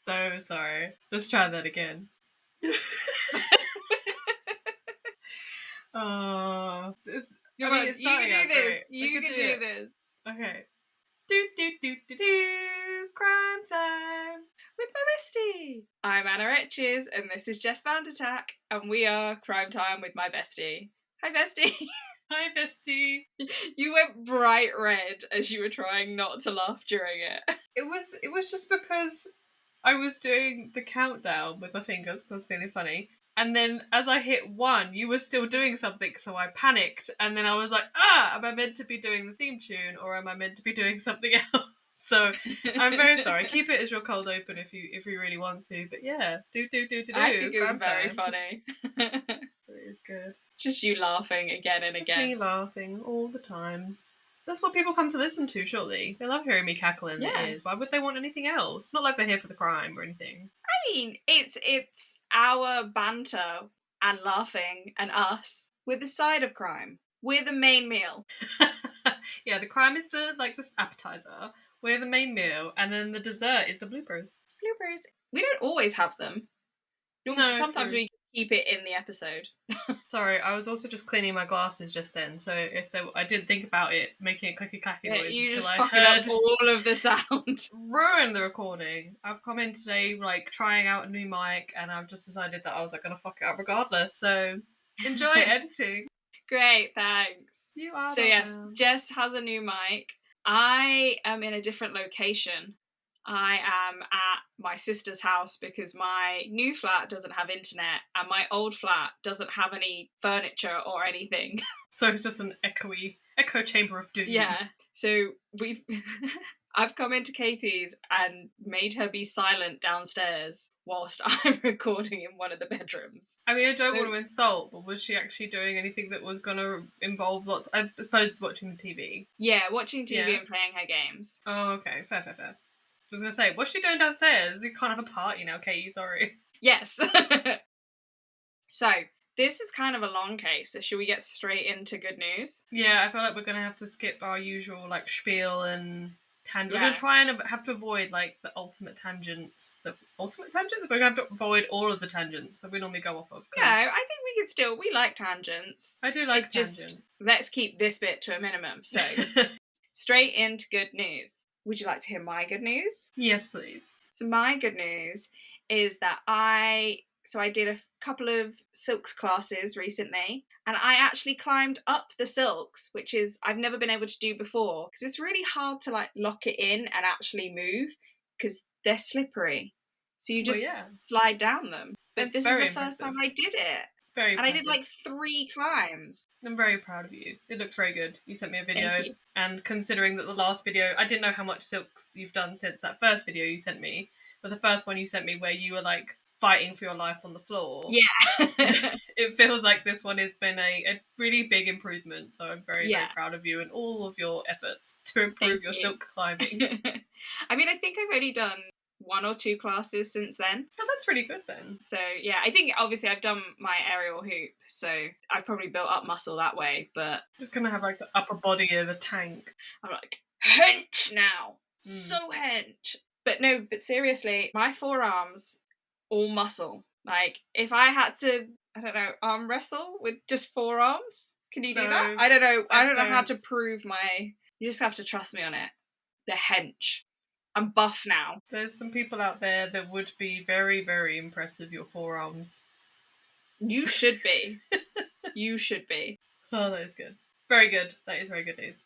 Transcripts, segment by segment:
So sorry. Let's try that again. Oh, it's starting out great. You can do this. Okay. Do. Crime time. With my bestie. I'm Anna Etches, and this is Jess Found Attack, and we are Crime Time with my bestie. Hi, bestie. Hi, bestie. You went bright red as you were trying not to laugh during it. It was just because I was doing the countdown with my fingers because I was feeling funny. And then as I hit 1, you were still doing something, so I panicked. And then I was like, am I meant to be doing the theme tune or am I meant to be doing something else? So I'm very sorry. Keep it as your cold open if you really want to. But yeah, do. I think it was very funny. It is good. Just you laughing again and Just again. me laughing all the time. That's what people come to listen to, surely. They love hearing me cackle in their ears. Why would they want anything else? Not like they're here for the crime or anything. I mean, it's our banter and laughing and us with the side of crime. We're the main meal. Yeah, the crime is the appetizer. We're the main meal, and then the dessert is the bloopers. Bloopers. We don't always have them. No, sometimes we keep it in the episode. Sorry, I was also just cleaning my glasses just then, so I didn't think about it making a clicky clacky noise you until just I fucking heard up all of the sound. Ruin the recording. I've come in today trying out a new mic, and I've just decided that I was gonna fuck it up regardless. So enjoy editing. Great, thanks. You are. So yes, Jess has a new mic. I am in a different location. I am at my sister's house because my new flat doesn't have internet and my old flat doesn't have any furniture or anything. So it's just an echo chamber of doom. Yeah. So I've come into Katie's and made her be silent downstairs whilst I'm recording in one of the bedrooms. I mean, I don't want to insult, but was she actually doing anything that was going to involve lots, as opposed to watching the TV? Yeah, watching TV and playing her games. Oh, okay. Fair. I was going to say, what's she doing downstairs? You can't have a party now, Katie, sorry. Yes. So, this is kind of a long case, so should we get straight into good news? Yeah, I feel like we're going to have to skip our usual, spiel and tangent. Yeah. We're going to try and have to avoid, the ultimate tangents. We're going to have to avoid all of the tangents that we normally go off of. No, I think we like tangents. I do like tangents. Just, let's keep this bit to a minimum. So, straight into good news. Would you like to hear my good news? Yes, please. So my good news is that I did a couple of silks classes recently, and I actually climbed up the silks, which is I've never been able to do before because it's really hard to lock it in and actually move because they're slippery. So you just slide down them. But this is the first time I did it. Very impressive. And I did 3 climbs. I'm very proud of you. It looks very good. You sent me a video. And considering that the last video, I didn't know how much silks you've done since that first video you sent me. But the first one you sent me where you were fighting for your life on the floor. Yeah. It feels like this one has been a really big improvement. So I'm very, very proud of you and all of your efforts to improve your silk climbing. I mean, I think I've only done 1 or 2 classes since then. Oh, that's really good then. So yeah, I think obviously I've done my aerial hoop, so I've probably built up muscle that way, but just gonna have the upper body of a tank. I'm hench now. So hench. But no, but seriously, my forearms all muscle. If I had to, I don't know, arm wrestle with just forearms, can you do that? I don't know. I don't know how to prove you just have to trust me on it. The hench. I'm buff now. There's some people out there that would be very, very impressed with your forearms. You should be. You should be. Oh, that is good. Very good. That is very good news.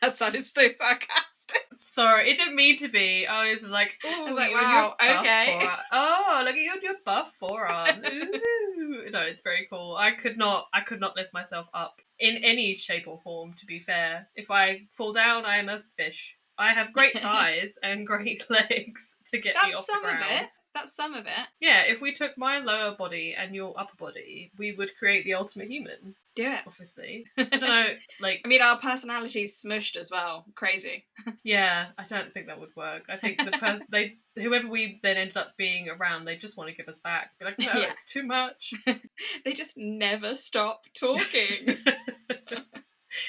That sounded so sarcastic. Sorry, it didn't mean to be. I was ooh, I was wow, okay. Oh, look at you and your buff forearms. Ooh. No, it's very cool. I could not lift myself up in any shape or form, to be fair. If I fall down, I am a fish. I have great thighs and great legs to get me off the ground. That's some of it. Yeah, if we took my lower body and your upper body, we would create the ultimate human. Do it. Obviously. I don't know, I mean, our personalities smushed as well. Crazy. Yeah, I don't think that would work. I think whoever we then ended up being around, they just want to give us back. Be no, it's too much. They just never stop talking.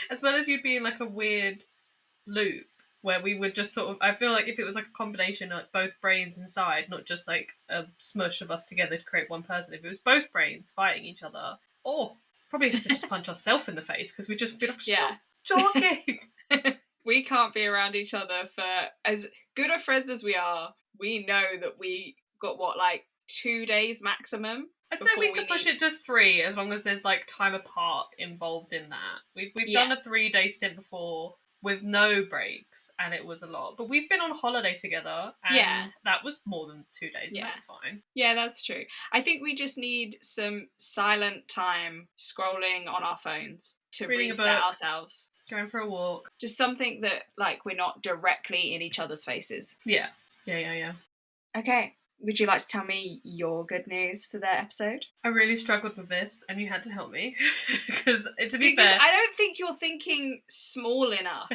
As well as you'd be in a weird loop. where we would just sort of, I feel like if it was like a combination of both brains inside, not just like a smush of us together to create one person, if it was both brains fighting each other, or probably have to just punch ourselves in the face because we'd just be like, stop talking. We can't be around each other for as good of friends as we are. We know that we got what, like 2 days maximum. I'd say we could push it to 3 as long as there's like time apart involved in that. We've done a 3-day stint before with no breaks, and it was a lot. But we've been on holiday together, and that was more than 2 days, and that's fine. Yeah, that's true. I think we just need some silent time scrolling on our phones to reset ourselves. Going for a walk. Just something that, like, we're not directly in each other's faces. Yeah. Okay. Would you like to tell me your good news for the episode? I really struggled with this, and you had to help me. Because, to be fair, I don't think you're thinking small enough.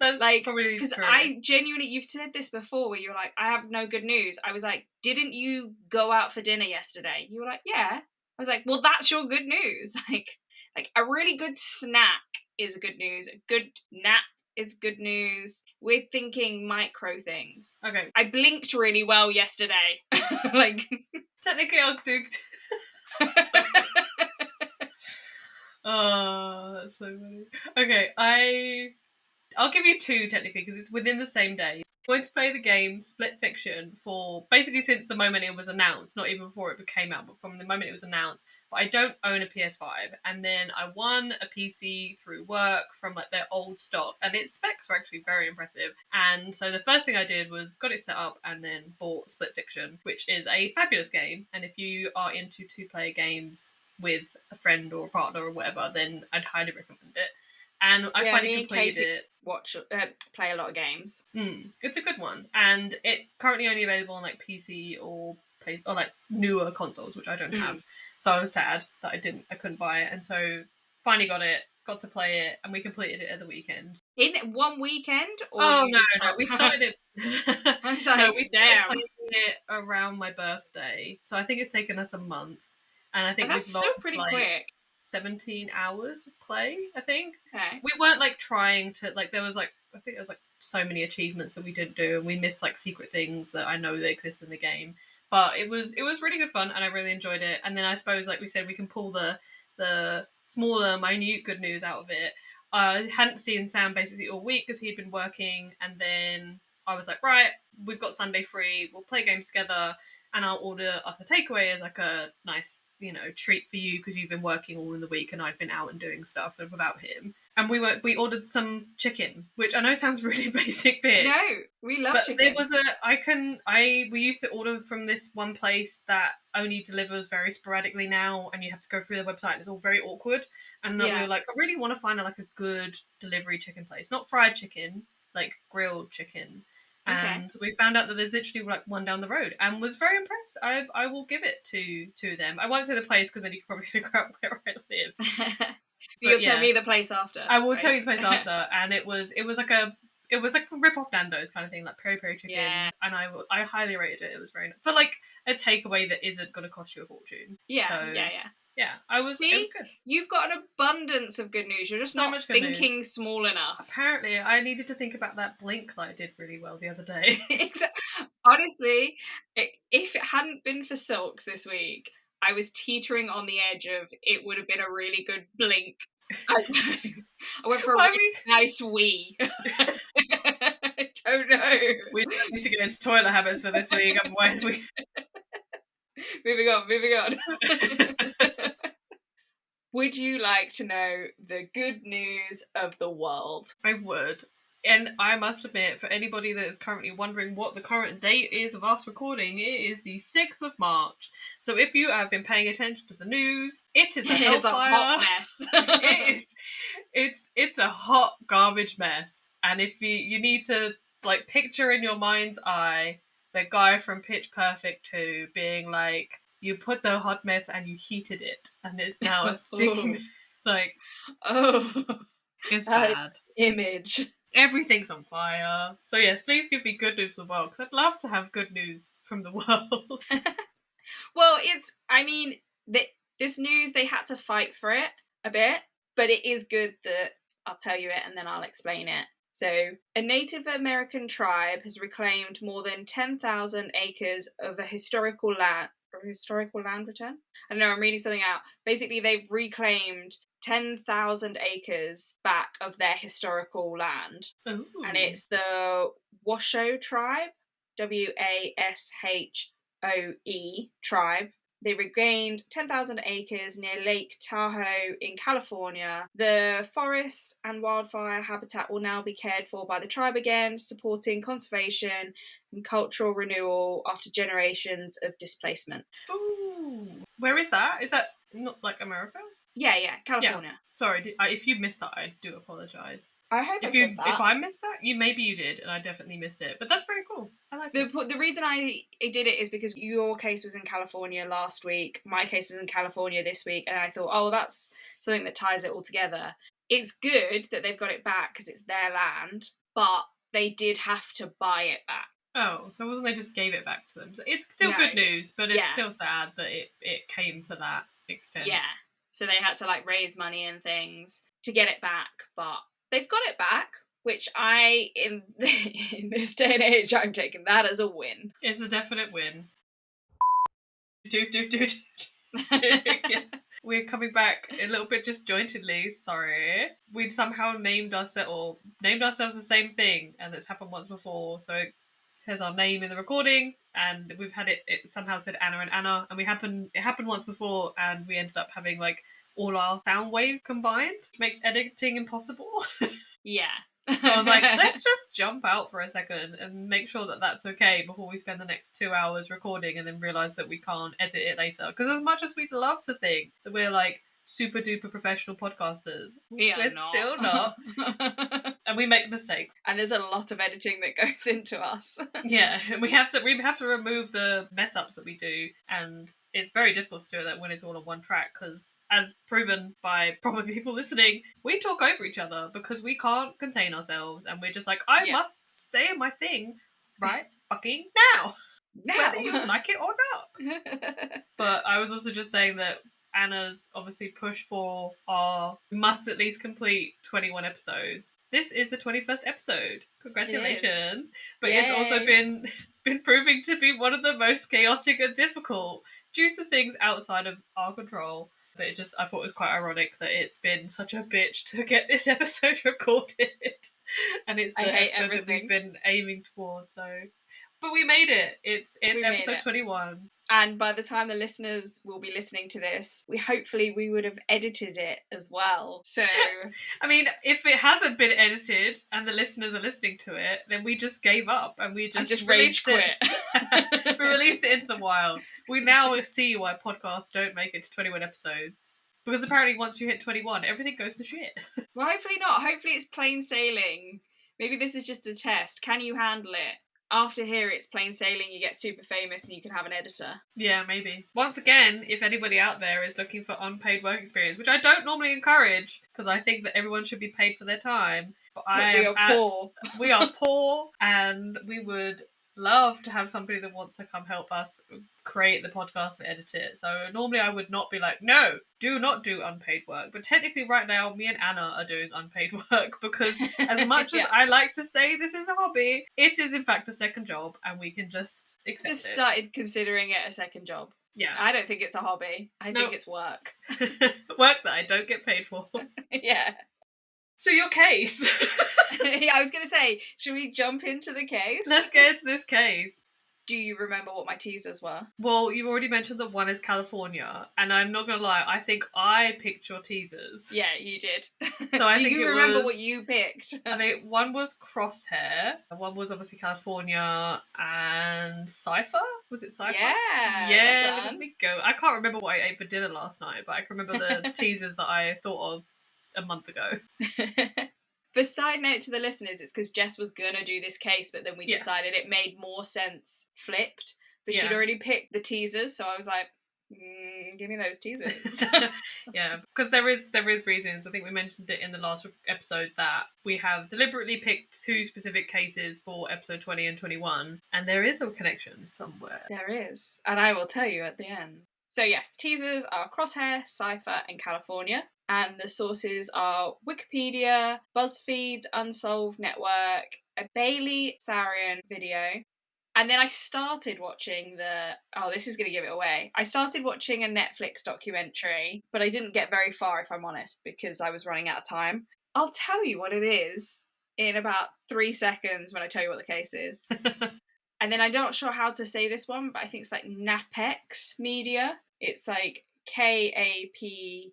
That's like, probably because I genuinely, you've said this before, where you're like, I have no good news. I was like, didn't you go out for dinner yesterday? You were like, yeah. I was like, well, that's your good news. Like a really good snack is good news. A good nap is good news. We're thinking micro things. Okay. I blinked really well yesterday. Like, technically I'll do... Oh, that's so funny. Okay, I'll give you 2 technically because it's within the same day. I'm going to play the game Split Fiction for basically since the moment it was announced, not even before it came out, but from the moment it was announced. But I don't own a PS5, and then I won a PC through work from like their old stock, and its specs are actually very impressive. And so the first thing I did was got it set up and then bought Split Fiction, which is a fabulous game. And if you are into 2-player games with a friend or a partner or whatever, then I'd highly recommend it. And I finally completed it. Play a lot of games. It's a good one, and it's currently only available on like PC or like newer consoles, which I don't have. So I was sad that I couldn't buy it, and so finally got to play it, and we completed it at the weekend. In one weekend? Or no, we started it. I was like, no, we started playing it around my birthday, so I think it's taken us a month, and I think that's we've still pretty quick. 17 hours of play, I think. Okay. We weren't like trying to like there was like I think there was like so many achievements that we didn't do, and we missed like secret things that I know that exist in the game. But it was really good fun, and I really enjoyed it. And then I suppose, like we said, we can pull the smaller, minute good news out of it. I hadn't seen Sam basically all week because he'd been working, and then I was like, right, we've got Sunday free, we'll play games together, and I'll order us a takeaway as like a nice, treat for you because you've been working all in the week and I've been out and doing stuff without him. And we ordered some chicken, which I know sounds really basic bitch. No, we love chicken. There was we used to order from this one place that only delivers very sporadically now, and you have to go through their website and it's all very awkward. And then we were like, I really want to find a good delivery chicken place. Not fried chicken, like grilled chicken. And we found out that there's literally like one down the road, and was very impressed. I will give it to them. I won't say the place because then you can probably figure out where I live. You'll tell me the place after. I will tell you the place after. And it was like a rip-off Nando's kind of thing, like peri-peri chicken. Yeah. And I highly rated it. It was very nice. For like a takeaway that isn't going to cost you a fortune. Yeah, so, yeah. Yeah, it was good. You've got an abundance of good news. You're just not thinking small enough. Apparently, I needed to think about that blink that I did really well the other day. Honestly, if it hadn't been for Silks this week, I was teetering on the edge of it would have been a really good blink. I went for a really nice wee. I don't know. We need to get into toilet habits for this week, otherwise we... Moving on. Would you like to know the good news of the world? I would. And I must admit, for anybody that is currently wondering what the current date is of us recording, it is the 6th of March. So if you have been paying attention to the news, it is a hellfire. It's a hot mess. It's a hot garbage mess. And if you need to like picture in your mind's eye the guy from Pitch Perfect 2 being like, you put the hot mess and you heated it, and it's now a sticking. It's bad. Image. Everything's on fire. So yes, please give me good news from the world, because I'd love to have good news from the world. Well, this news, they had to fight for it a bit, but it is good that I'll tell you it and then I'll explain it. So, a Native American tribe has reclaimed more than 10,000 acres of a historical land. Or historical land return? I don't know, I'm reading something out. Basically, they've reclaimed 10,000 acres back of their historical land. Ooh. And it's the Washoe tribe, Washoe tribe. They regained 10,000 acres near Lake Tahoe in California. The forest and wildfire habitat will now be cared for by the tribe again, supporting conservation and cultural renewal after generations of displacement. Ooh. Where is that? Is that not like America? Yeah, California. Yeah. Sorry, if you missed that, I do apologise. I hope I said that. If I missed that, maybe you did, and I definitely missed it. But that's very cool. I like it. The reason I did it is because your case was in California last week, my case is in California this week, and I thought, oh, that's something that ties it all together. It's good that they've got it back because it's their land, but they did have to buy it back. Oh, so it wasn't they just gave it back to them? So it's still good news, but it's still sad that it came to that extent. Yeah. So they had to like raise money and things to get it back, but they've got it back, which in this day and age, I'm taking that as a win. It's a definite win. Dude. We're coming back a little bit disjointedly, sorry. We'd somehow named ourselves the same thing, and it's happened once before, so it says our name in the recording, and we've had it somehow said Anna and Anna, and it happened once before, and we ended up having like all our sound waves combined, which makes editing impossible. Yeah. So I was like, let's just jump out for a second and make sure that that's okay before we spend the next 2 hours recording and then realise that we can't edit it later. Because as much as we'd love to think that we're like super duper professional podcasters, we're still not. And we make mistakes. And there's a lot of editing that goes into us. Yeah, and we have to remove the mess ups that we do, and it's very difficult to do that when it's all on one track, because as proven by probably people listening, we talk over each other because we can't contain ourselves, and we're just like, I must say my thing right fucking now. Whether you like it or not. But I was also just saying that Anna's obviously pushed for our must at least complete 21 episodes. This is the 21st episode. Congratulations. But Yay. It's also been proving to be one of the most chaotic and difficult due to things outside of our control. But I thought it was quite ironic that it's been such a bitch to get this episode recorded. And it's the episode that we've been aiming towards, so... But we made it. It's episode 21. And by the time the listeners will be listening to this, we would have edited it as well. So I mean, if it hasn't been edited and the listeners are listening to it, then we just gave up and we just rage quit. We released it into the wild. We now see why podcasts don't make it to 21 episodes. Because apparently once you hit 21, everything goes to shit. Well, hopefully not. Hopefully it's plain sailing. Maybe this is just a test. Can you handle it? After here, it's plain sailing, you get super famous and you can have an editor. Yeah, maybe. Once again, if anybody out there is looking for unpaid work experience, which I don't normally encourage, because I think that everyone should be paid for their time. But we are poor. We are poor, and we would love to have somebody that wants to come help us create the podcast and edit it. So normally I would not be like, no, do not do unpaid work. But technically right now, me and Anna are doing unpaid work because as much as I like to say this is a hobby, it is in fact a second job, and we can just accept it. Just started considering it a second job. Yeah. I don't think it's a hobby. I think it's work. Work that I don't get paid for. Yeah. So your case. Yeah, I was going to say, should we jump into the case? Let's get into this case. Do you remember what my teasers were? Well, you've already mentioned that one is California, and I'm not going to lie, I think I picked your teasers. Yeah, you did. So I Do you remember what you picked? I think one was Crosshair, one was obviously California, and Cipher? Was it Cipher? Yeah, let me go. I can't remember what I ate for dinner last night, but I can remember the teasers that I thought of a month ago. For side note to the listeners, it's because Jess was gonna do this case, but then we decided it made more sense flipped. But she'd already picked the teasers, so I was like, give me those teasers. Yeah, because there is reasons. I think we mentioned it in the last episode that we have deliberately picked two specific cases for episode 20 and 21, and there is a connection somewhere. There is, and I will tell you at the end. So yes, teasers are Crosshair, Cipher, and California. and the sources are Wikipedia, BuzzFeed's Unsolved Network, a Bailey Sarian video. And then I started watching this is going to give it away. I started watching a Netflix documentary, but I didn't get very far, if I'm honest, because I was running out of time. I'll tell you what it is in about 3 seconds when I tell you what the case is. And then I'm not sure how to say this one, but I think it's like Napex Media. It's like KAPEXT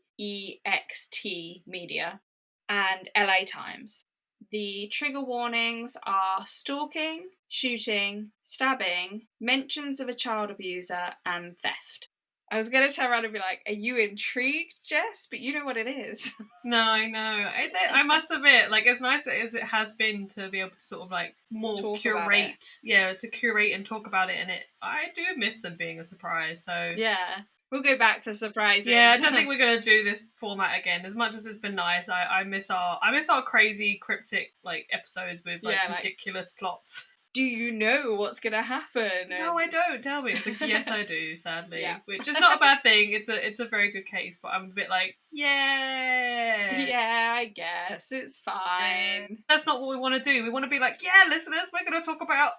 Media and LA Times. The trigger warnings are stalking, shooting, stabbing, mentions of a child abuser, and theft. I was going to turn around and be like, are you intrigued, Jess? But you know what it is. No, I know. I must admit, like, as nice as it has been to be able to sort of, like, more Talk curate. Yeah, to curate and talk about it, and I do miss them being a surprise, so... Yeah. We'll go back to surprises. Yeah, I don't think we're gonna do this format again. As much as it's been nice, I miss our crazy cryptic like episodes with like ridiculous plots. Do you know what's gonna happen? No, I don't. Tell me. It's like, yes, I do. Sadly, which is not a bad thing. It's a very good case, but I'm a bit like, yeah, I guess it's fine. That's not what we want to do. We want to be like, yeah, listeners, we're gonna talk about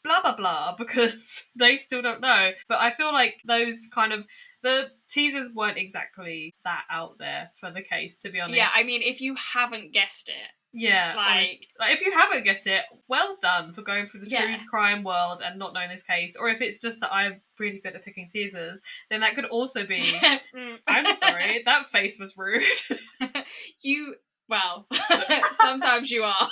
blah blah blah, because they still don't know. But I feel like those kind of the teasers weren't exactly that out there for the case, to be honest. Yeah, I mean, if you haven't guessed it. Yeah, like if you haven't guessed it, well done for going through the true crime world and not knowing this case. Or if it's just that I'm really good at picking teasers, then that could also be, I'm sorry, that face was rude. Sometimes you are.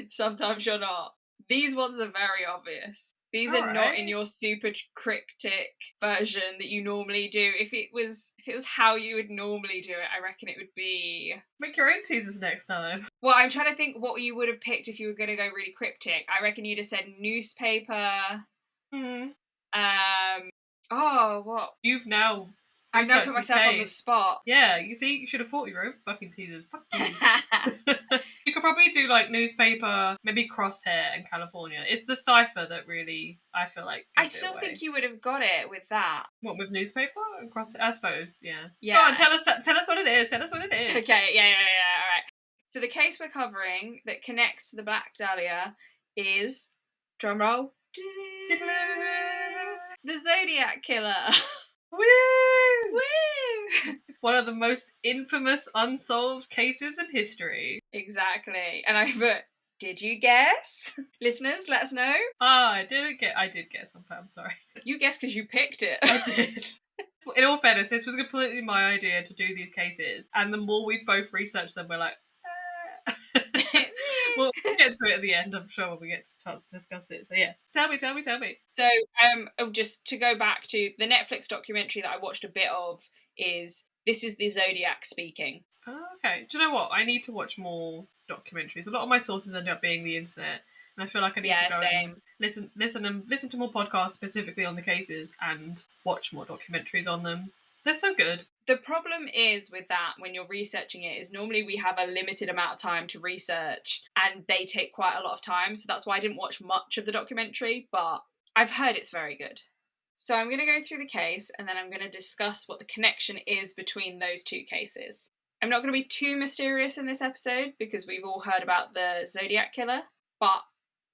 Sometimes you're not. These ones are very obvious. These are not in your super cryptic version that you normally do. If it was how you would normally do it, I reckon it would be... Make your own teasers next time. Well, I'm trying to think what you would have picked if you were going to go really cryptic. I reckon you'd have said newspaper. What? You've now... I've now put myself on the spot. Yeah, you see, you should have thought your own fucking teasers. Fuck you. You could probably do like newspaper, maybe Crosshair and California. It's the Cipher that really, I feel like, I still think you would have got it with that. What, with newspaper and Crosshair? I suppose, yeah. Yeah. Go on, tell us what it is. Tell us what it is. Okay, yeah, all right. So the case we're covering that connects to the Black Dahlia is, drumroll, the Zodiac Killer. Woo! Woo! It's one of the most infamous unsolved cases in history. Exactly. And I put, did you guess? Listeners, let us know. I did guess. I'm sorry. You guessed because you picked it. I did. In all fairness, this was completely my idea to do these cases, and the more we've both researched them, we're like, We'll get to it at the end, I'm sure, when we get to chance to discuss it. So yeah, tell me. So just to go back to the Netflix documentary that I watched a bit of This is the Zodiac speaking. Oh, okay. Do you know what? I need to watch more documentaries. A lot of my sources end up being the internet, and I feel like I need to go and listen to more podcasts specifically on the cases and watch more documentaries on them. They're so good. The problem is with that, when you're researching it, is normally we have a limited amount of time to research and they take quite a lot of time. So that's why I didn't watch much of the documentary, but I've heard it's very good. So I'm going to go through the case and then I'm going to discuss what the connection is between those two cases. I'm not going to be too mysterious in this episode because we've all heard about the Zodiac Killer, but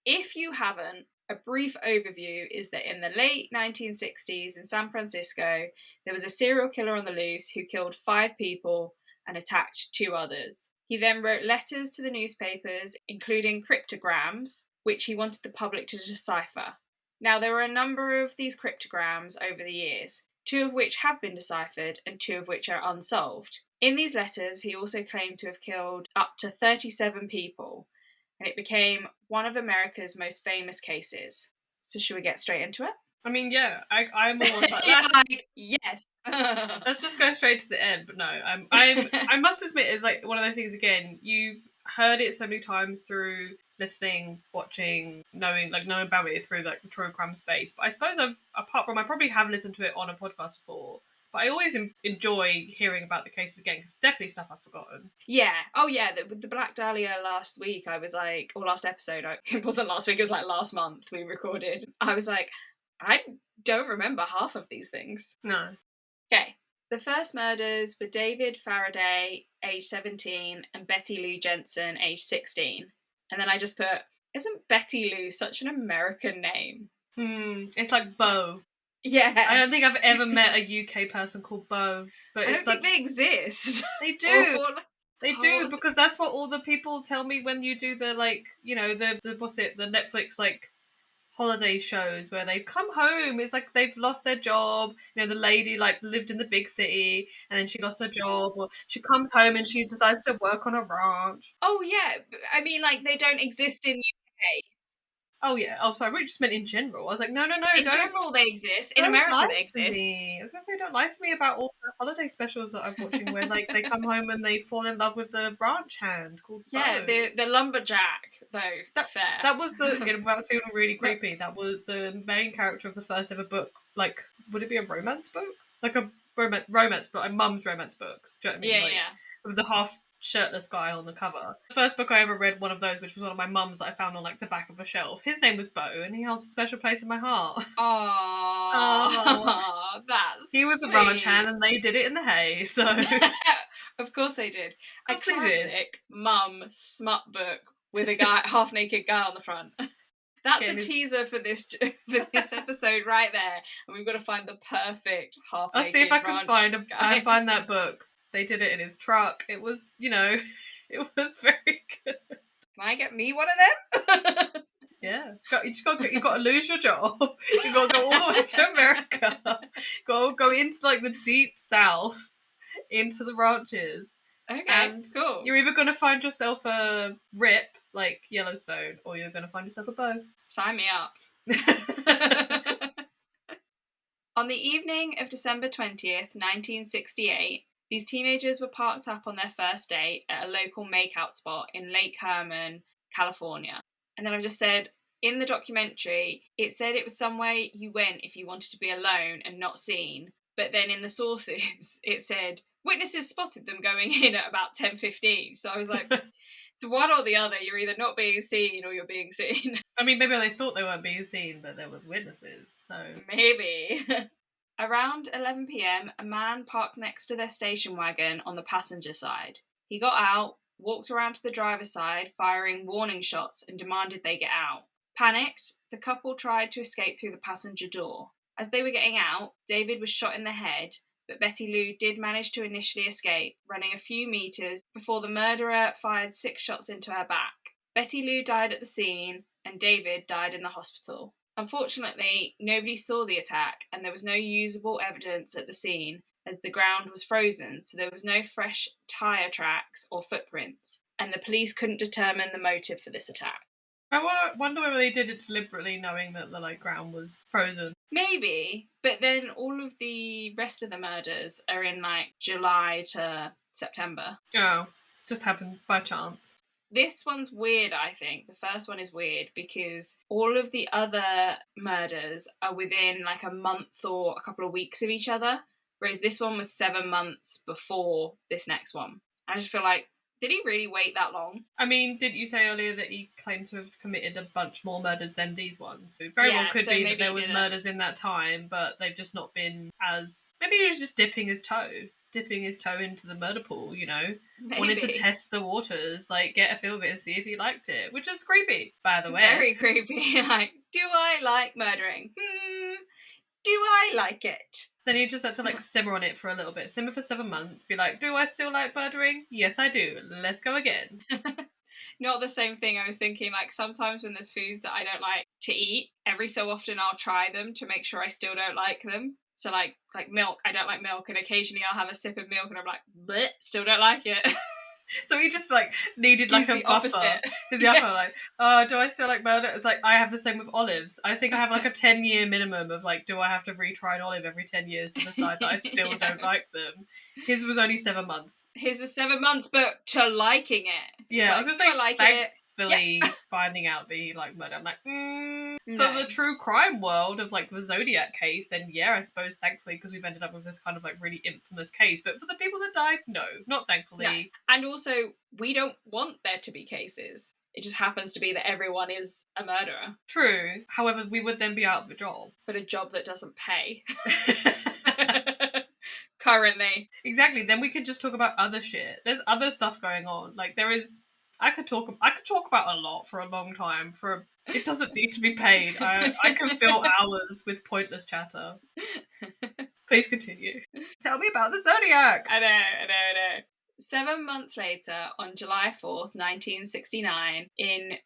if you haven't, a brief overview is that in the late 1960s in San Francisco, there was a serial killer on the loose who killed 5 people and attacked 2 others. He then wrote letters to the newspapers, including cryptograms, which he wanted the public to decipher. Now, there were a number of these cryptograms over the years, 2 of which have been deciphered and 2 of which are unsolved. In these letters, he also claimed to have killed up to 37 people, and it became one of America's most famous cases. So should we get straight into it? I mean, yeah, I'm all like, yes. Let's just go straight to the end. But no, I must admit, it's like one of those things. Again, you've heard it so many times through listening, watching, knowing about it through like the true crime space. But I suppose I probably have listened to it on a podcast before. But I always enjoy hearing about the cases again, because it's definitely stuff I've forgotten. Yeah. Oh, yeah. With the Black Dahlia last week, I was like, or last episode, it wasn't last week, it was like last month we recorded. I was like, I don't remember half of these things. No. Okay. The first murders were David Faraday, age 17, and Betty Lou Jensen, age 16. And then I just put, isn't Betty Lou such an American name? It's like Bo. Yeah. I don't think I've ever met a UK person called Bo. But I it's don't think they exist. They do. Or, They do, because that's what all the people tell me when you do the, like, you know, the what's it, the Netflix, like, holiday shows where they come home. It's like they've lost their job. You know, the lady, like, lived in the big city and then she lost her job, or she comes home and she decides to work on a ranch. Oh, yeah. I mean, like, they don't exist in UK. Oh, yeah. Oh, sorry. I really just meant in general. I was like, no, In general, they exist. In America, lie they to exist. me. I was going to say, don't lie to me about all the holiday specials that I'm watching where, like, they come home and they fall in love with the ranch hand called Bo. Yeah, the lumberjack, though. Fair. That was without sounding really creepy, that was the main character of the first ever book. Like, would it be a romance book? Like a romance book, like Mum's romance books. Do you know what I mean? Yeah, like, yeah. with the half shirtless guy on the cover. The first book I ever read, one of those, which was one of my mum's that I found on, like, the back of a shelf. His name was Bo, and he holds a special place in my heart. Aww, that's He was a ranch hand, and they did it in the hay, so... Of course they did. A Of course they did. classic mum smut book with a guy, half-naked guy on the front. That's a teaser for this episode right there, and we've got to find the perfect half-naked. I'll see if I can find that book. They did it in his truck. It was, you know, it was very good. Can I get me one of them? Yeah, you got to lose your job. You got to go all the way to America. Go into, like, the deep south, into the ranches. Okay, and cool. You're either going to find yourself a rip like Yellowstone, or you're going to find yourself a bow. Sign me up. On the evening of December 20th, 1968, these teenagers were parked up on their first date at a local makeout spot in Lake Herman, California. And then I've just said, in the documentary, it said it was somewhere you went if you wanted to be alone and not seen. But then in the sources, it said, witnesses spotted them going in at about 10:15. So I was like, it's one or the other. You're either not being seen or you're being seen. I mean, maybe they thought they weren't being seen, but there was witnesses, so... Maybe. Around 11 p.m, a man parked next to their station wagon on the passenger side. He got out, walked around to the driver's side, firing warning shots, and demanded they get out. Panicked, the couple tried to escape through the passenger door. As they were getting out, David was shot in the head, but Betty Lou did manage to initially escape, running a few meters before the murderer fired 6 shots into her back. Betty Lou died at the scene, and David died in the hospital. Unfortunately, nobody saw the attack, and there was no usable evidence at the scene, as the ground was frozen, so there was no fresh tyre tracks or footprints, and the police couldn't determine the motive for this attack. I wonder whether they did it deliberately, knowing that the, like, ground was frozen. Maybe, but then all of the rest of the murders are in, like, July to September. Oh, just happened by chance. This one's weird, I think. The first one is weird because all of the other murders are within, like, a month or a couple of weeks of each other, whereas this one was 7 months before this next one. I just feel like, did he really wait that long? I mean, didn't you say earlier that he claimed to have committed a bunch more murders than these ones? So it very well could be that there was murders in that time, but they've just not been as... Maybe he was just dipping his toe into the murder pool, you know? Maybe. Wanted to test the waters, like, get a feel of it and see if he liked it, which is creepy, by the way. Very creepy. Like, do I like murdering? Do I like it? Then he just had to, like, simmer on it for a little bit. Simmer for 7 months. Be like, do I still like murdering? Yes, I do. Let's go again. Not the same thing. I was thinking, like, sometimes when there's foods that I don't like to eat, every so often I'll try them to make sure I still don't like them. So, like milk. I don't like milk, and occasionally I'll have a sip of milk and I'm like, bleh, still don't like it. So he just, like, needed, like, a buffer. Because the other, like, do I still like murder? It's like, I have the same with olives. I think I have, like, a 10-year minimum of, like, do I have to retry an olive every 10 years to decide that I still don't like them? His was only 7 months. His was 7 months, but to liking it. Yeah, I was going to say, I like it. Thankfully, finding out that he liked murder. I'm like, No. For the true crime world of, like, the Zodiac case, then yeah, I suppose thankfully, because we've ended up with this kind of, like, really infamous case. But for the people that died, no, not thankfully. No. And also, we don't want there to be cases. It just happens to be that everyone is a murderer. True. However, we would then be out of a job. But a job that doesn't pay. currently. Exactly. Then we could just talk about other shit. There's other stuff going on. Like there is. I could talk about a lot for a long time. It doesn't need to be paid. I can fill hours with pointless chatter. Please continue. Tell me about the Zodiac. I know. 7 months later, on July 4th, 1969, in,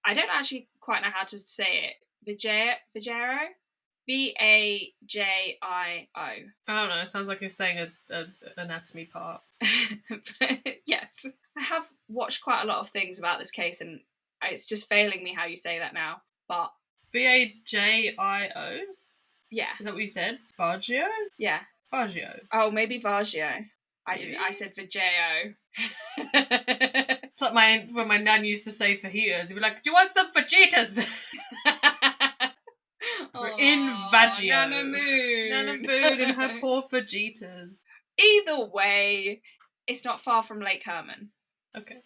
I don't actually quite know how to say it, Vigero? Vajio. I don't know. It sounds like you're saying an anatomy part. Yes. I have watched quite a lot of things about this case, and it's just failing me how you say that now. But Vajio? yeah. Is that what you said? Vaggio? Yeah. Vaggio. Oh, maybe Vaggio. Maybe? I said Vigeo. It's like when my nan used to say fajitas. He'd be like, "Do you want some fajitas?" We're in Vaggio. Nana Moon. Nana Moon and her poor fajitas. Either way, it's not far from Lake Herman. Okay.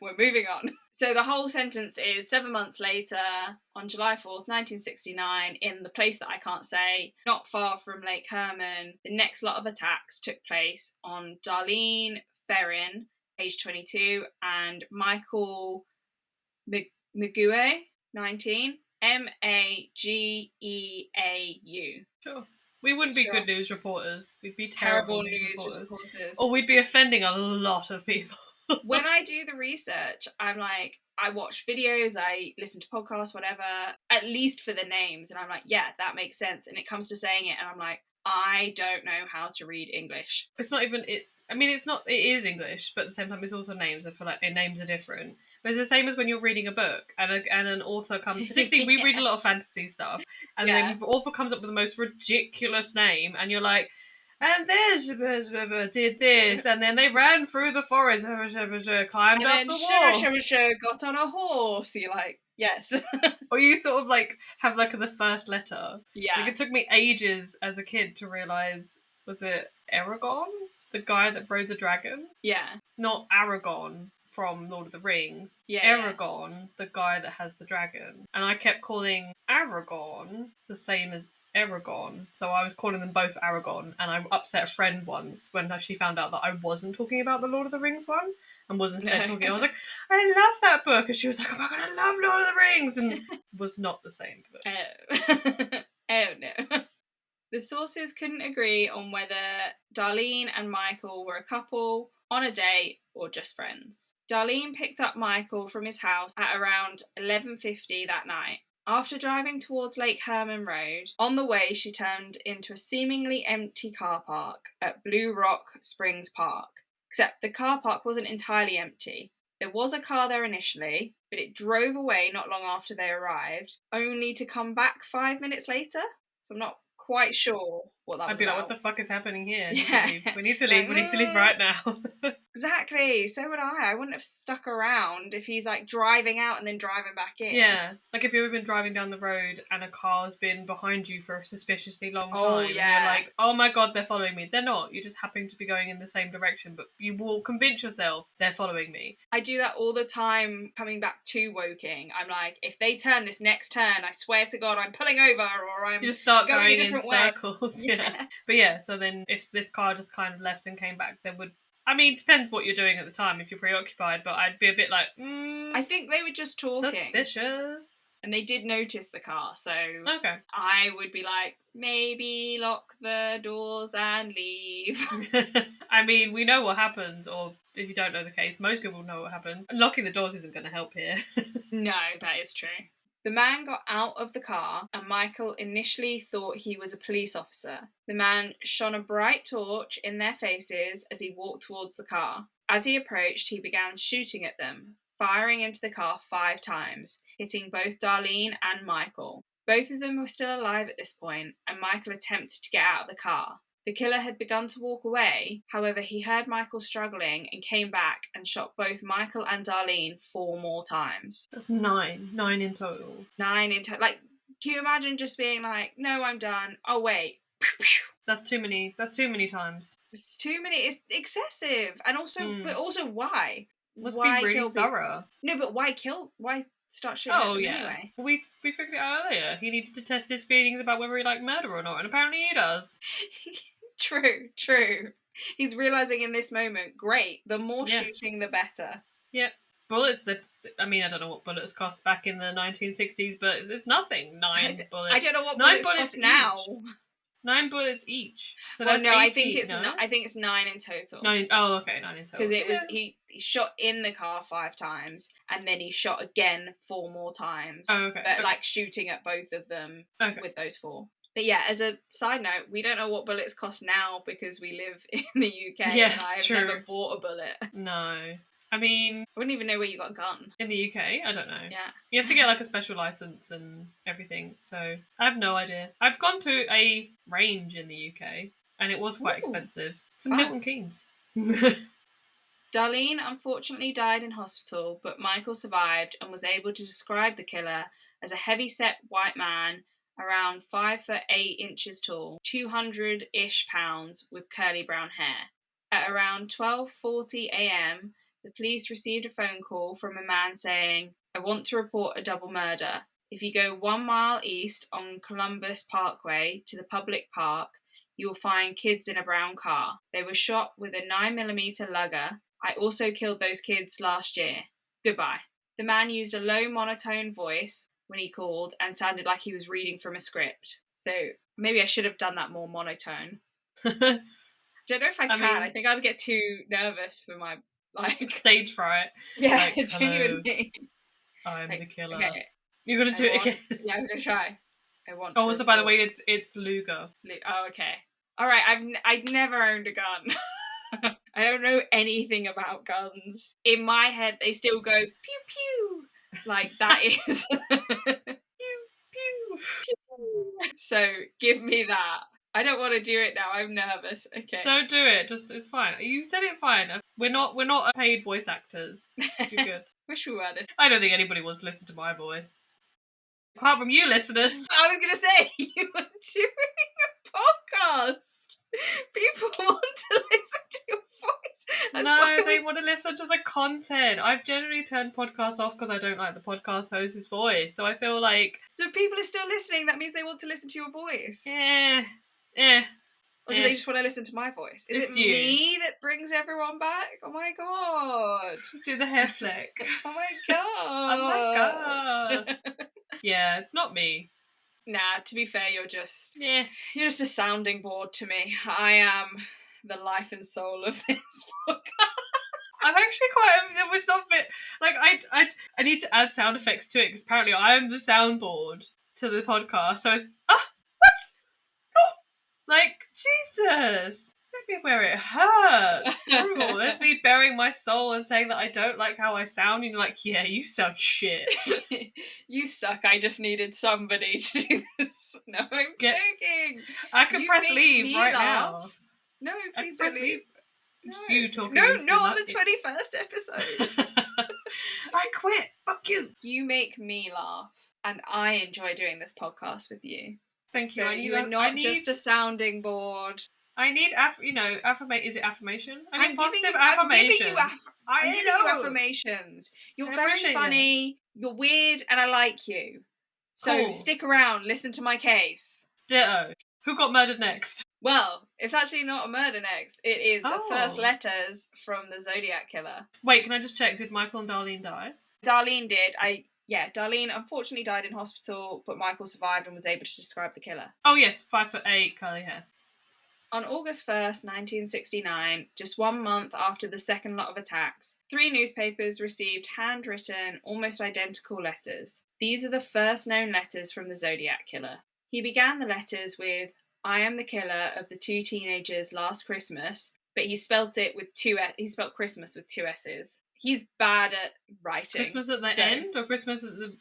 We're moving on. So the whole sentence is 7 months later, on July 4th, 1969, in the place that I can't say, not far from Lake Herman, the next lot of attacks took place on Darlene Ferrin, age 22, and Michael Magueu, 19, Mageeau. Sure. We wouldn't be good news reporters. We'd be Terrible news reporters. Or we'd be offending a lot of people. When I do the research, I'm like, I watch videos, I listen to podcasts, whatever, at least for the names, and I'm like, yeah, that makes sense. And it comes to saying it, and I'm like, I don't know how to read English. It's not even it. I mean, it is English, but at the same time, it's also names. I feel like their names are different. But it's the same as when you're reading a book and an author comes. Particularly, we read a lot of fantasy stuff, and then the author comes up with the most ridiculous name, and you're like, and this did this, and then they ran through the forest, climbed up the wall, got on a horse. You're like, yes. Or you sort of like have like the first letter. Yeah. Like it took me ages as a kid to realise, was it Aragorn? The guy that rode the dragon? Yeah. Not Aragorn from Lord of the Rings. Yeah. Aragorn, the guy that has the dragon. And I kept calling Aragorn the same as Aragorn. So I was calling them both Aragorn, and I upset a friend once when she found out that I wasn't talking about the Lord of the Rings one and was instead talking. I was like, I love that book. And she was like, oh my god, I love Lord of the Rings, and was not the same book. Oh no. The sources couldn't agree on whether Darlene and Michael were a couple, on a date, or just friends. Darlene picked up Michael from his house at around 11:50 that night. After driving towards Lake Herman Road, on the way she turned into a seemingly empty car park at Blue Rock Springs Park. Except the car park wasn't entirely empty. There was a car there initially, but it drove away not long after they arrived, only to come back 5 minutes later. So I'm not quite sure what that was I'd be about. like, what the fuck is happening here? Yeah. We need to leave. We need to leave right now. Exactly. So would I. I wouldn't have stuck around if he's like driving out and then driving back in. Yeah. Like if you've ever been driving down the road and a car's been behind you for a suspiciously long time. Oh, yeah. And you're like, oh my god, they're following me. They're not. You just happen to be going in the same direction, but you will convince yourself they're following me. I do that all the time coming back to Woking. I'm like, if they turn this next turn, I swear to God, I'm pulling over or I'm You just start going a different in way. circles. Yeah. But yeah, so then if this car just kind of left and came back, then would... I mean, it depends what you're doing at the time if you're preoccupied, but I'd be a bit like, I think they were just talking. Suspicious. And they did notice the car, so okay. I would be like, maybe lock the doors and leave. I mean, we know what happens, or if you don't know the case, most people know what happens. Locking the doors isn't going to help here. No, that is true. The man got out of the car, and Michael initially thought he was a police officer. The man shone a bright torch in their faces as he walked towards the car. As he approached, he began shooting at them, firing into the car 5 times, hitting both Darlene and Michael. Both of them were still alive at this point, and Michael attempted to get out of the car. The killer had begun to walk away, however he heard Michael struggling and came back and shot both Michael and Darlene 4 more times. That's 9. 9 in total. 9 in total. Like, can you imagine just being like, no, I'm done. Oh, wait. That's too many times. It's too many. It's excessive. And also, but also why? Must why be really kill thorough. No, but why start shooting at them anyway? We figured it out earlier. He needed to test his feelings about whether he liked murder or not, and apparently he does. True. He's realising in this moment, great, the more Yeah. shooting, the better. Yeah. Bullets, I don't know what bullets cost back in the 1960s, but it's nothing. 9 bullets. I don't know what 9 bullets cost now. 9 bullets each. So Well, that's no, 18, I think it's no? I think it's 9 in total. 9. Oh, okay, 9 in total. Because it was he shot in the car 5 times, and then he shot again 4 more times. Oh, okay. But like shooting at both of them with those 4. But yeah, as a side note, we don't know what bullets cost now because we live in the UK Yeah, and I've never bought a bullet. No. I mean, I wouldn't even know where you got a gun. in the UK? I don't know. Yeah. You have to get like a special license and everything, so I have no idea. I've gone to a range in the UK and it was quite expensive. It's in Milton Keynes. Darlene unfortunately died in hospital, but Michael survived and was able to describe the killer as a heavy-set white man around 5'8" tall, 200-ish pounds with curly brown hair. At around 12:40 a.m, the police received a phone call from a man saying, "I want to report a double murder. If you go 1 mile east on Columbus Parkway to the public park, you will find kids in a brown car. They were shot with a 9mm Luger. I also killed those kids last year. Goodbye." The man used a low monotone voice when he called and sounded like he was reading from a script. So maybe I should have done that more monotone. I don't know if I can. I think I'd get too nervous for my stage fright. Yeah, genuinely. I'm the killer. Okay. You're gonna do it again. Yeah, I'm gonna try. I want. Oh, so by the way, it's Luger. Oh, okay. All right. I've never owned a gun. I don't know anything about guns. In my head, they still go pew pew. Like that is pew pew. So give me that. I don't want to do it now. I'm nervous. Okay. Don't do it. Just it's fine. You said it fine. We're not paid voice actors. You're good. Wish we were this. I don't think anybody wants to listen to my voice. Apart from you listeners. I was gonna say you were doing a podcast. People want to listen to your voice. That's they want to listen to the content. I've generally turned podcasts off because I don't like the podcast host's voice. So I feel like... So if people are still listening, that means they want to listen to your voice. Or do they just want to listen to my voice? Is it me that brings everyone back? Oh my god. Do the hair flick. Oh my god. Oh my god. Yeah, it's not me. Nah, to be fair, you're just a sounding board to me. I am the life and soul of this podcast. I'm actually it was not fit. Like I need to add sound effects to it because apparently I am the soundboard to the podcast. So it's what? Oh, like Jesus. Maybe where it hurts. Brutal. There's me bearing my soul and saying that I don't like how I sound, and you're like, yeah, you sound shit. You suck. I just needed somebody to do this. No, I'm joking. I could press leave right now. No, please don't leave. Just you talking. No, not on the 21st episode. I quit. Fuck you. You make me laugh, and I enjoy doing this podcast with you. Thank you. So you're not just a sounding board. I need is it affirmation? I need positive affirmation. I'm giving you affirmations. You're very funny, you're weird, and I like you. So stick around, listen to my case. Ditto. Who got murdered next? Well, it's actually not a murder next. It is the first letters from the Zodiac Killer. Wait, can I just check? Did Michael and Darlene die? Darlene did. Darlene unfortunately died in hospital, but Michael survived and was able to describe the killer. Oh yes, 5'8", curly hair. On August 1st, 1969, just 1 month after the second lot of attacks, 3 newspapers received handwritten, almost identical letters. These are the first known letters from the Zodiac Killer. He began the letters with, "I am the killer of the 2 teenagers last Christmas," but he spelt Christmas with 2 S's. He's bad at writing. Christmas at the end, or Christmas at the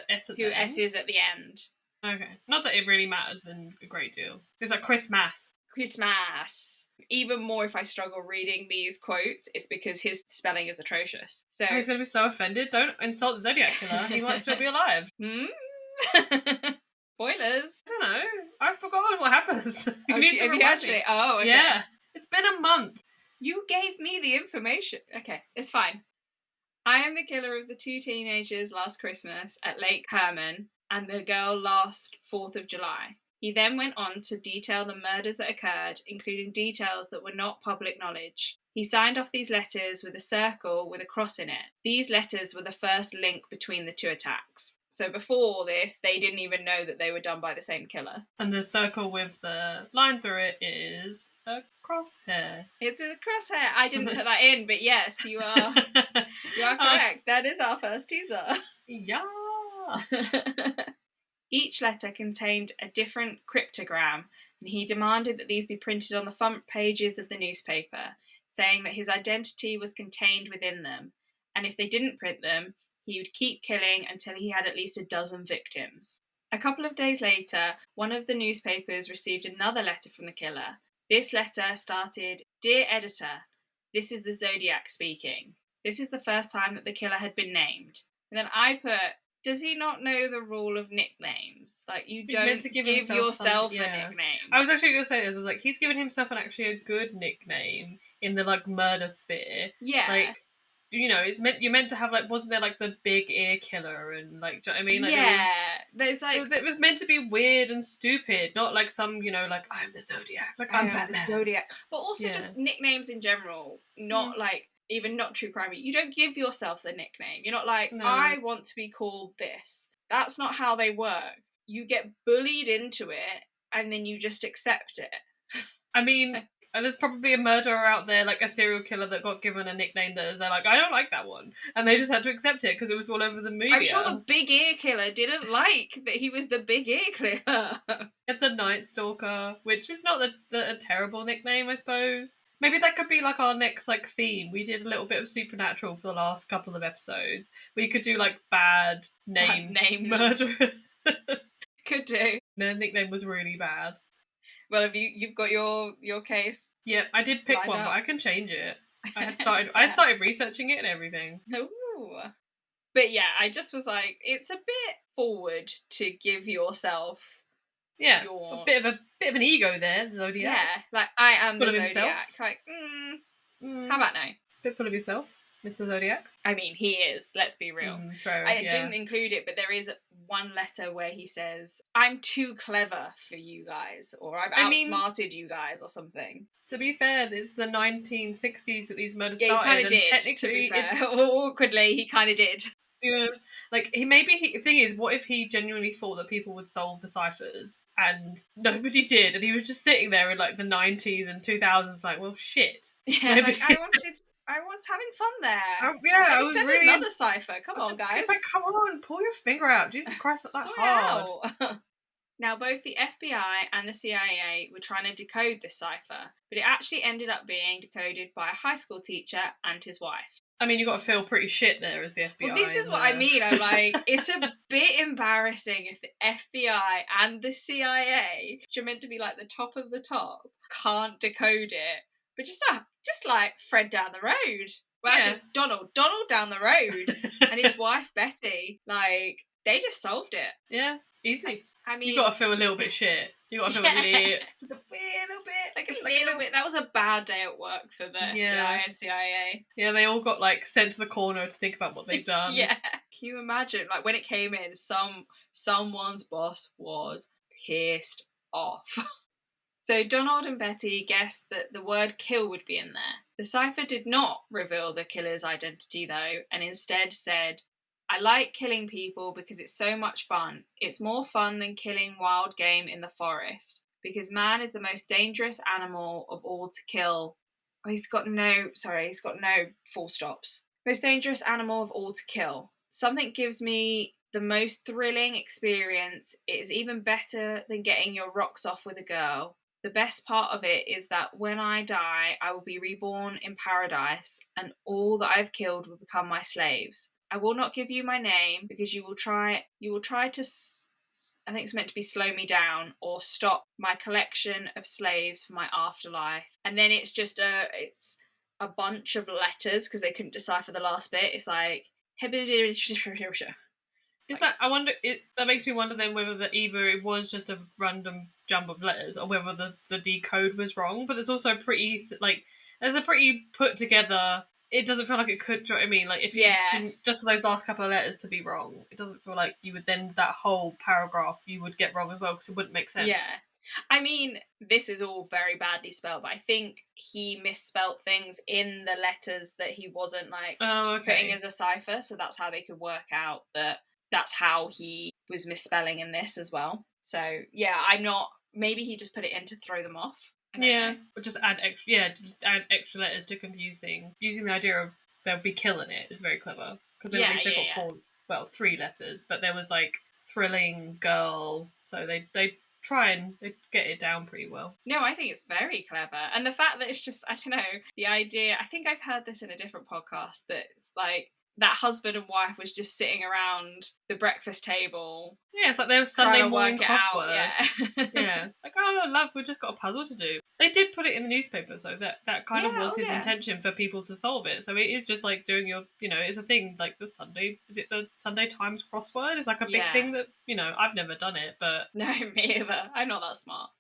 S at the end? 2 S's at the end. Okay. Not that it really matters in a great deal. It's like Christmas. Christmas. Even more if I struggle reading these quotes, it's because his spelling is atrocious. So he's going to be so offended. Don't insult the Zodiac Killer. He might still be alive. Spoilers. I don't know. I've forgotten what happens. Have you actually? Oh, okay. Yeah. It's been a month. You gave me the information. Okay, it's fine. I am the killer of the 2 teenagers last Christmas at Lake Herman and the girl last 4th of July. He then went on to detail the murders that occurred, including details that were not public knowledge. He signed off these letters with a circle with a cross in it. These letters were the first link between the two attacks. So before this, they didn't even know that they were done by the same killer. And the circle with the line through it is a crosshair. It's a crosshair. I didn't put that in, but yes, you are correct. That is our first teaser. Yes. Each letter contained a different cryptogram, and he demanded that these be printed on the front pages of the newspaper, saying that his identity was contained within them, and if they didn't print them, he would keep killing until he had at least a dozen victims. A couple of days later, one of the newspapers received another letter from the killer. This letter started, "Dear Editor, this is the Zodiac speaking. This is the first time that the killer had been named." And then I put, does he not know the rule of nicknames? Like, you He's don't meant to give yourself yeah. a nickname. I was actually going to say this. I was like, he's given himself a good nickname in the, like, murder sphere. Yeah. Like, you know, you're meant to have, like, wasn't there, like, the big ear killer and, like, do you know what I mean? Like, there's, like... It was meant to be weird and stupid, not like some, you know, like, I'm the Zodiac, like, I'm Batman. The Zodiac. But also just nicknames in general, not, like... Even not true crime. You don't give yourself the nickname. You're not like, no. I want to be called this. That's not how they work. You get bullied into it, and then you just accept it. I mean, there's probably a murderer out there, like a serial killer that got given a nickname that is, they're like, I don't like that one. And they just had to accept it because it was all over the media. I'm sure the big ear killer didn't like that he was the big ear killer. Get the Night Stalker, which is not a terrible nickname, I suppose. Maybe that could be like our next like theme. We did a little bit of Supernatural for the last couple of episodes. We could do like bad named murderers. Could do. Their nickname was really bad. Well, have you've got your case? Yeah, I did pick one, but I can change it. I started researching it and everything. Ooh. But yeah, I just was like, it's a bit forward to give yourself. Yeah, a bit of an ego there, the Zodiac. Yeah, like I am full the of Zodiac. Himself. Like, how about now? Bit full of yourself, Mr. Zodiac. I mean, he is. Let's be real. True, I didn't include it, but there is one letter where he says, "I'm too clever for you guys," or "I've outsmarted you guys," or something. To be fair, it's the 1960s that these murders started. Yeah, he kind of did. Technically, to be fair, awkwardly, he kind of did. Yeah, like the thing is, what if he genuinely thought that people would solve the ciphers and nobody did, and he was just sitting there in like the 90s and 2000s, like, well, shit. Yeah, maybe. Like I was having fun there. I was really another cipher. Come on, guys. It's like, come on, pull your finger out. Jesus Christ, not that hard. Now, both the FBI and the CIA were trying to decode this cipher, but it actually ended up being decoded by a high school teacher and his wife. I mean, you got to feel pretty shit there as the FBI. Well, this is what I mean. I'm like, it's a bit embarrassing if the FBI and the CIA, which are meant to be like the top of the top, can't decode it. But just like Fred down the road. Well, actually, Donald down the road, and his wife Betty. Like, they just solved it. Yeah, easy. I mean, you got to feel a little bit shit. You got to feel a little bit. Like a little bit. That was a bad day at work for the FBI and CIA. Yeah, they all got like sent to the corner to think about what they'd done. Yeah. Can you imagine? Like when it came in, someone's boss was pissed off. So Donald and Betty guessed that the word kill would be in there. The cipher did not reveal the killer's identity though, and instead said, "I like killing people because it's so much fun. It's more fun than killing wild game in the forest. Because man is the most dangerous animal of all to kill." Oh, he's got no full stops. Most dangerous animal of all to kill. Something gives me the most thrilling experience. It is even better than getting your rocks off with a girl. The best part of it is that when I die, I will be reborn in paradise, and all that I've killed will become my slaves. I will not give you my name because you will try to, I think it's meant to be slow me down or stop my collection of slaves for my afterlife. And then it's just it's a bunch of letters because they couldn't decipher the last bit. It's like, is that, I wonder, that makes me wonder then whether either it was just a random jumble of letters or whether the decode was wrong. But there's also there's a pretty put together it doesn't feel like it could. Do you know what I mean? Like if you didn't, just for those last couple of letters to be wrong, it doesn't feel like you would then that whole paragraph you would get wrong as well because it wouldn't make sense. Yeah. I mean, this is all very badly spelled, but I think he misspelt things in the letters that he wasn't like putting as a cipher, so that's how they could work out that that's how he was misspelling in this as well. So yeah, I'm not. Maybe he just put it in to throw them off. Yeah, or just add extra. Yeah, add extra letters to confuse things. Using the idea of there'll be killing it is very clever because then at least they've got 3 letters, but there was like thrilling girl, so they try and they get it down pretty well. No, I think it's very clever. And the fact that it's just, I don't know, the idea, I think I've heard this in a different podcast, that it's like that husband and wife was just sitting around the breakfast table. Yeah, it's like their Sunday morning crossword. Yeah. Yeah. Like, oh, love, we've just got a puzzle to do. They did put it in the newspaper, so that kind of was his intention for people to solve it. So it is just like doing your, it's a thing, like the Sunday, is it the Sunday Times crossword? It's like a big thing that, I've never done it, but... No, me either. I'm not that smart.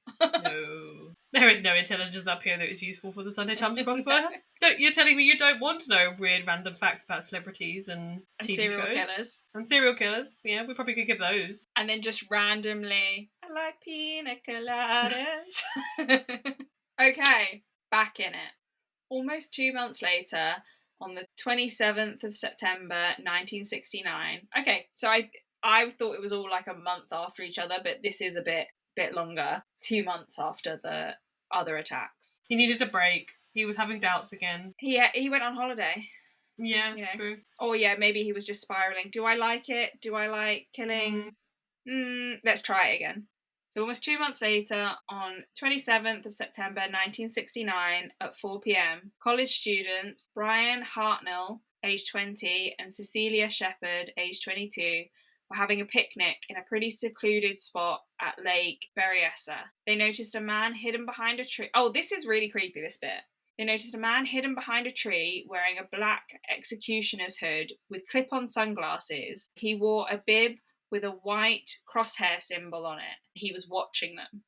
No. There is no intelligence up here that is useful for the Sunday Times crossword. You're telling me you don't want to know weird random facts about celebrities and TV serial shows? Killers. And serial killers. Yeah, we probably could give those. And then just randomly, I like pina coladas. Okay, back in it. Almost 2 months later, on the 27th of September, 1969. Okay, so I thought it was all like a month after each other, but this is a bit longer. 2 months after the other attacks. He needed a break. He was having doubts again. He went on holiday. Yeah, true. Or yeah, maybe he was just spiraling. Do I like it? Do I like killing? Let's try it again. So almost 2 months later, on 27th of September 1969 at 4 p.m, college students Brian Hartnell, age 20, and Cecilia Shepherd, age 22, were having a picnic in a pretty secluded spot at Lake Berryessa. They noticed a man hidden behind a tree. Oh, this is really creepy, this bit. They noticed a man hidden behind a tree wearing a black executioner's hood with clip-on sunglasses. He wore a bib with a white crosshair symbol on it. He was watching them.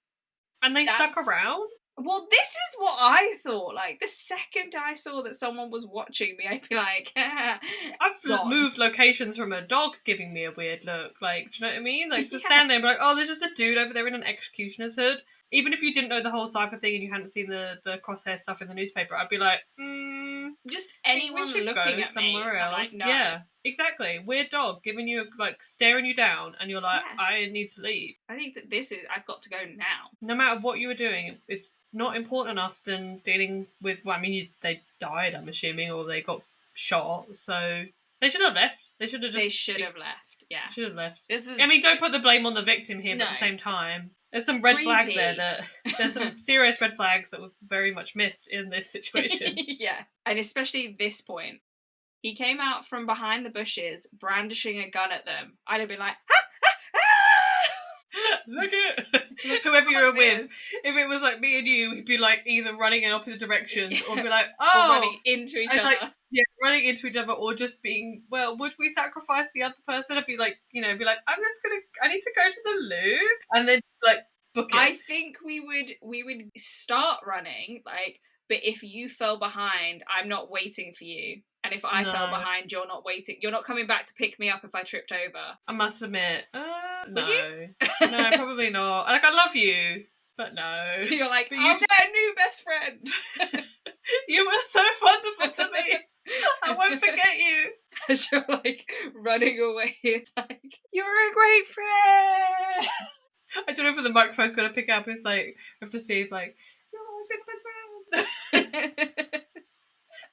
And they stuck around? Well, this is what I thought. Like, the second I saw that someone was watching me, I'd be like, I've moved locations from a dog giving me a weird look. Like, do you know what I mean? Like, to stand there and be like, oh, there's just a dude over there in an executioner's hood. Even if you didn't know the whole Cipher thing and you hadn't seen the crosshair stuff in the newspaper, I'd be like, just anyone looking at somewhere me. Else. Like, no. Yeah, exactly. Weird dog giving you, like, staring you down, and you're like, I need to leave. I think that I've got to go now. No matter what you were doing, it's not important enough than dealing with, well, I mean, they died, I'm assuming, or they got shot, so they should have left. They should have left, yeah. Should have left. I mean, don't put the blame on the victim here, but at the same time, there's some red flags there there's some serious red flags that were very much missed in this situation. Yeah, and especially this point. He came out from behind the bushes, brandishing a gun at them. I'd have been like, ha! Look at whoever you were with. If it was like me and you, we'd be like either running in opposite directions or be like, oh, or running into each other. Like, yeah, running into each other, or just being, well, would we sacrifice the other person? I'd be like, I need to go to the loo, and then like book it. I think we would start running, like, but if you fell behind, I'm not waiting for you. And if I fell behind, you're not waiting. You're not coming back to pick me up if I tripped over. I must admit, would you? No, probably not. Like, I love you, but no. You're like, I'll get a new best friend. You were so wonderful to me. I won't forget you. As you're like running away, it's like, you're a great friend. I don't know if the microphone's going to pick up. It's like, we have to see if, like, you'll always be my best friend.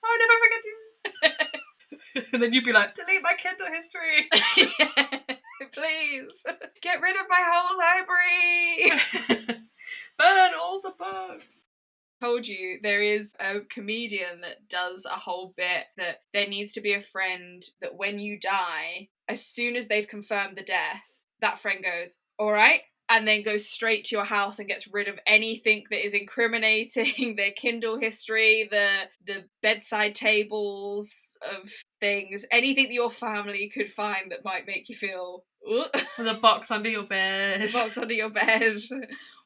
I'll never forget you. And then you'd be like, delete my Kindle history. Yeah, please. Get rid of my whole library. Burn all the books. Told you there is a comedian that does a whole bit that there needs to be a friend that when you die, as soon as they've confirmed the death, that friend goes, all right, and then goes straight to your house and gets rid of anything that is incriminating, their Kindle history, the bedside tables of things, anything that your family could find that might make you feel the box under your bed. The box under your bed,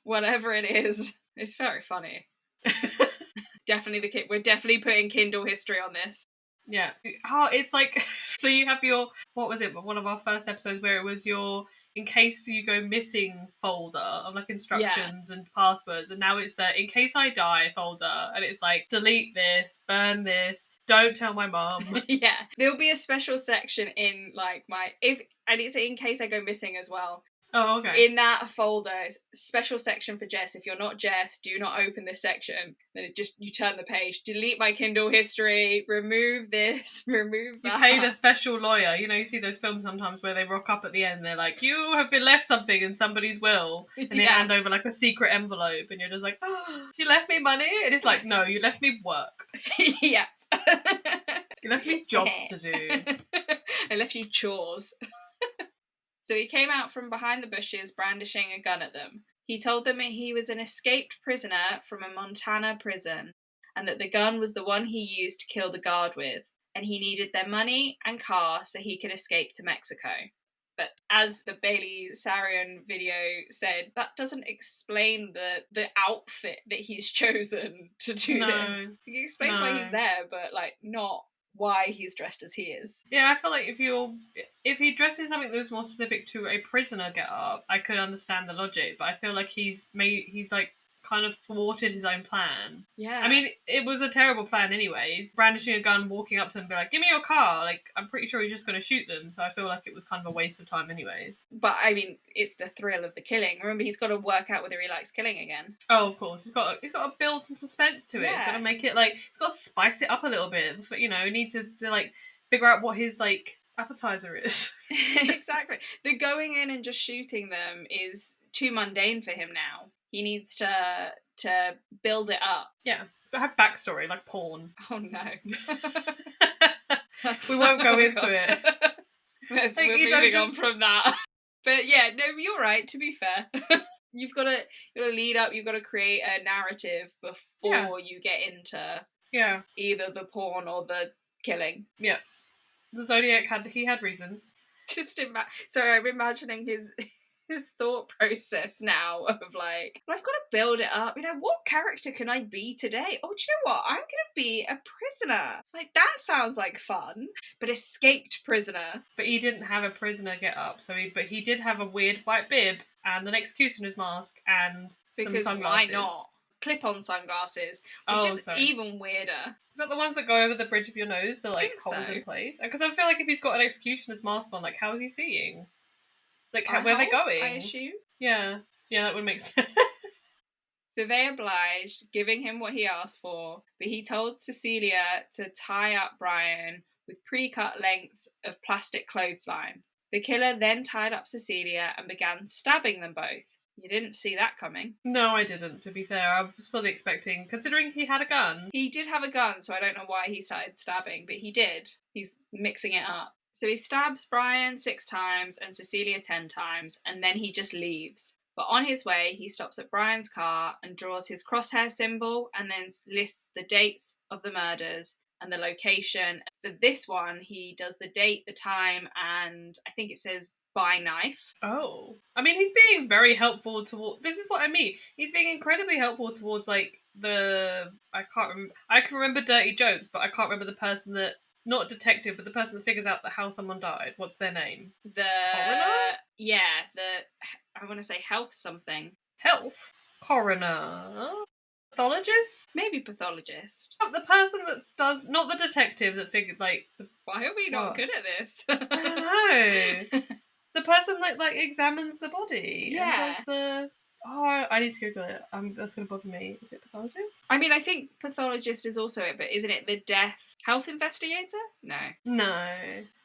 whatever it is. It's very funny. We're definitely putting Kindle history on this. Yeah. Oh, it's like, so you have your, what was it, one of our first episodes where it was your in case you go missing folder of like Yeah. instructions and passwords, and now it's the in case I die folder, and it's like delete this, burn this, don't tell my mum. Yeah. There'll be a special section in like and it's in case I go missing as well. Oh, okay. In that folder, it's a special section for Jess. If you're not Jess, do not open this section. Then you turn the page, delete my Kindle history, remove this, remove You that. paid a special lawyer. You know, you see those films sometimes where they rock up at the end, they're like, you have been left something in somebody's will. And they hand over like a secret envelope, and you're just like, oh, you left me money? And it's like, no, you left me work. Yeah. You left me jobs to do. I left you chores. So he came out from behind the bushes brandishing a gun at them. He told them he was an escaped prisoner from a Montana prison and that the gun was the one he used to kill the guard with, and he needed their money and car so he could escape to Mexico. But as the Bailey Sarian video said, that doesn't explain the outfit that he's chosen to do this. It explains why he's there, but like not why he's dressed as he is. Yeah, I feel like if he dresses something that was more specific to a prisoner get up, I could understand the logic, but I feel like he's like kind of thwarted his own plan. Yeah. I mean, it was a terrible plan anyways. Brandishing a gun, walking up to them and be like, give me your car. Like, I'm pretty sure he's just going to shoot them, so I feel like it was kind of a waste of time anyways. But, I mean, it's the thrill of the killing. Remember, he's got to work out whether he likes killing again. Oh, of course. He's got to build some suspense to it. He's got to make it, like, he's got to spice it up a little bit. You know, we need to like, figure out what his, like, appetizer is. Exactly. The going in and just shooting them is too mundane for him now. He needs to build it up. Yeah. It's got to have backstory, like porn. Oh, no. We won't go into it. We're moving on from that. But yeah, no, you're right, to be fair. You've got to lead up, you've got to create a narrative before you get into either the porn or the killing. Yeah. The Zodiac had reasons. Sorry, I'm imagining his thought process now of like, I've got to build it up. You know, what character can I be today? Oh, do you know what? I'm going to be a prisoner. Like, that sounds like fun. But escaped prisoner. But he didn't have a prisoner get up, but he did have a weird white bib and an executioner's mask and some sunglasses. Why not? Clip-on sunglasses, which is even weirder. Is that the ones that go over the bridge of your nose? They're like hold in place? Because I feel like if he's got an executioner's mask on, like, how is he seeing? Like, where are they going? I assume. Yeah, that would make sense. So they obliged, giving him what he asked for, but he told Cecilia to tie up Brian with pre-cut lengths of plastic clothesline. The killer then tied up Cecilia and began stabbing them both. You didn't see that coming. No, I didn't, to be fair. I was fully expecting, considering he had a gun. He did have a gun, so I don't know why he started stabbing, but he did. He's mixing it up. So he stabs Brian 6 times and Cecilia 10 times, and then he just leaves. But on his way, he stops at Brian's car and draws his crosshair symbol and then lists the dates of the murders and the location. For this one, he does the date, the time, and I think it says by knife. Oh. I mean, he's being very helpful towards... This is what I mean. He's being incredibly helpful towards, like, I can't remember... I can remember dirty jokes, but I can't remember the person that... Not detective, but the person that figures out how someone died. What's their name? The coroner? Yeah, I want to say health something. Health? Coroner? Pathologist? Maybe pathologist. The person that does... Not the detective that figured, like... Why are we not good at this? I don't know. The person that, like, examines the body. Yeah. And does the... Oh, I need to Google it. That's going to bother me. Is it pathologist? I mean, I think pathologist is also it, but isn't it the death health investigator? No.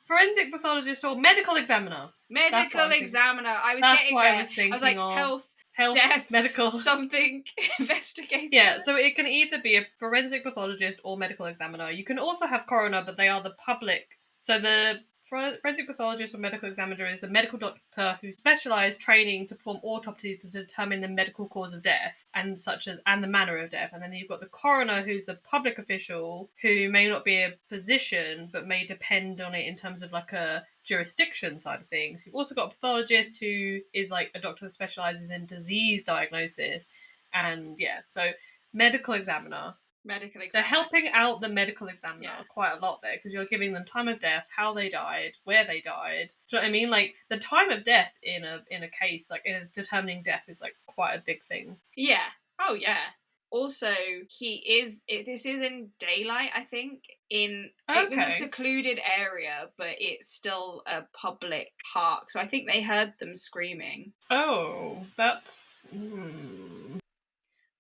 Forensic pathologist or medical examiner. Medical examiner. That's what I was thinking. I was like, health, death, medical. Something investigator. Yeah, so it can either be a forensic pathologist or medical examiner. You can also have coroner, but they are the public. So the forensic pathologist or medical examiner is the medical doctor who specialised training to perform autopsies to determine the medical cause of death and the manner of death. And then you've got the coroner, who's the public official who may not be a physician but may depend on it in terms of like a jurisdiction side of things. You've also got a pathologist who is like a doctor that specialises in disease diagnosis. And yeah, so medical examiner. medical They're examiner. helping out the medical examiner Yeah. quite a lot there, because you're giving them time of death, how they died, where they died. Do you know what I mean? Like, the time of death in a case, like in a determining death, is like quite a big thing. Yeah. Oh yeah. Also, this is in daylight, I think. It was a Okay. secluded area, but it's still a public park. So I think they heard them screaming. Oh, that's.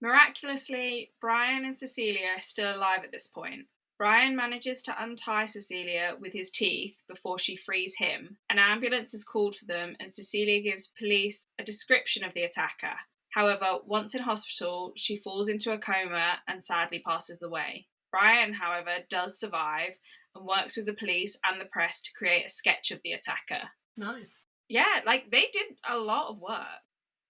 Miraculously, Brian and Cecilia are still alive at this point. Brian manages to untie Cecilia with his teeth before she frees him. An ambulance is called for them, and Cecilia gives police a description of the attacker. However, once in hospital, she falls into a coma and sadly passes away. Brian, however, does survive and works with the police and the press to create a sketch of the attacker. Nice. Yeah, like they did a lot of work.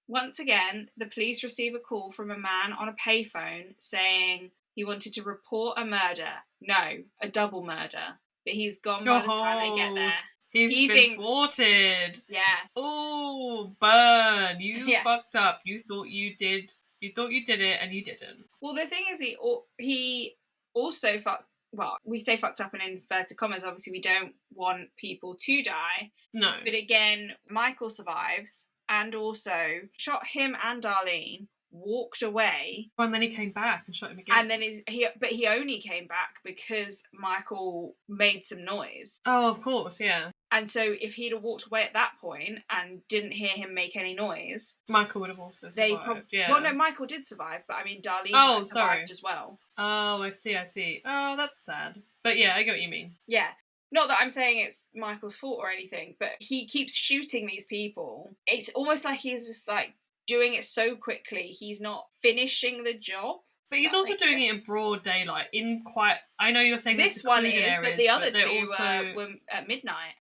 Once again, the police receive a call from a man on a payphone saying he wanted to report a murder. No, a double murder. But he's gone by the time they get there. He been thwarted. Yeah. Oh, burn. You Yeah. fucked up. You thought you did it, and you didn't. Well, the thing is, he also fucked. Well, we say fucked up in inverted commas. Obviously, we don't want people to die. No. But again, Michael survives and also shot him and Darlene, walked away. Well, and then he came back and shot him again. And then he only came back because Michael made some noise. Oh, of course, yeah. And so if he'd have walked away at that point and didn't hear him make any noise, Michael would have also survived. Yeah. Well, no, Michael did survive, but I mean, Darlene survived as well. Oh, I see. Oh, that's sad. But yeah, I get what you mean. Yeah. Not that I'm saying it's Michael's fault or anything, but he keeps shooting these people. It's almost like he's just like doing it so quickly, he's not finishing the job. But he's also doing it in broad daylight, in quite. I know you're saying this one is, areas, but the other two also... were at midnight.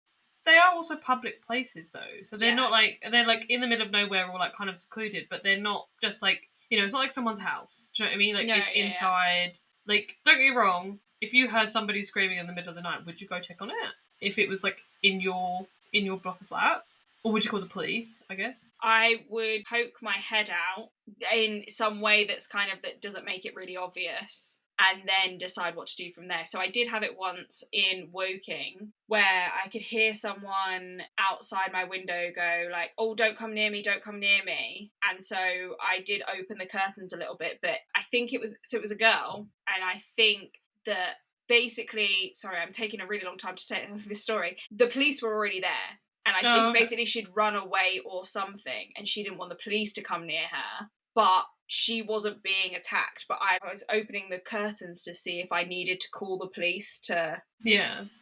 They are also public places, though, so they're not like they're like in the middle of nowhere or like kind of secluded, but they're not just like, you know, it's not like someone's house. Do you know what I mean? Like it's inside. Yeah. Like, don't get me wrong. If you heard somebody screaming in the middle of the night, would you go check on it? If it was like in your block of flats? Or would you call the police, I guess? I would poke my head out in some way that doesn't make it really obvious, and then decide what to do from there. So I did have it once in Woking where I could hear someone outside my window go like, oh, don't come near me. And so I did open the curtains a little bit, but I think it was a girl, and I think that basically, sorry, I'm taking a really long time to tell this story. The police were already there. And I think basically she'd run away or something, and she didn't want the police to come near her. But she wasn't being attacked. But I was opening the curtains to see if I needed to call the police to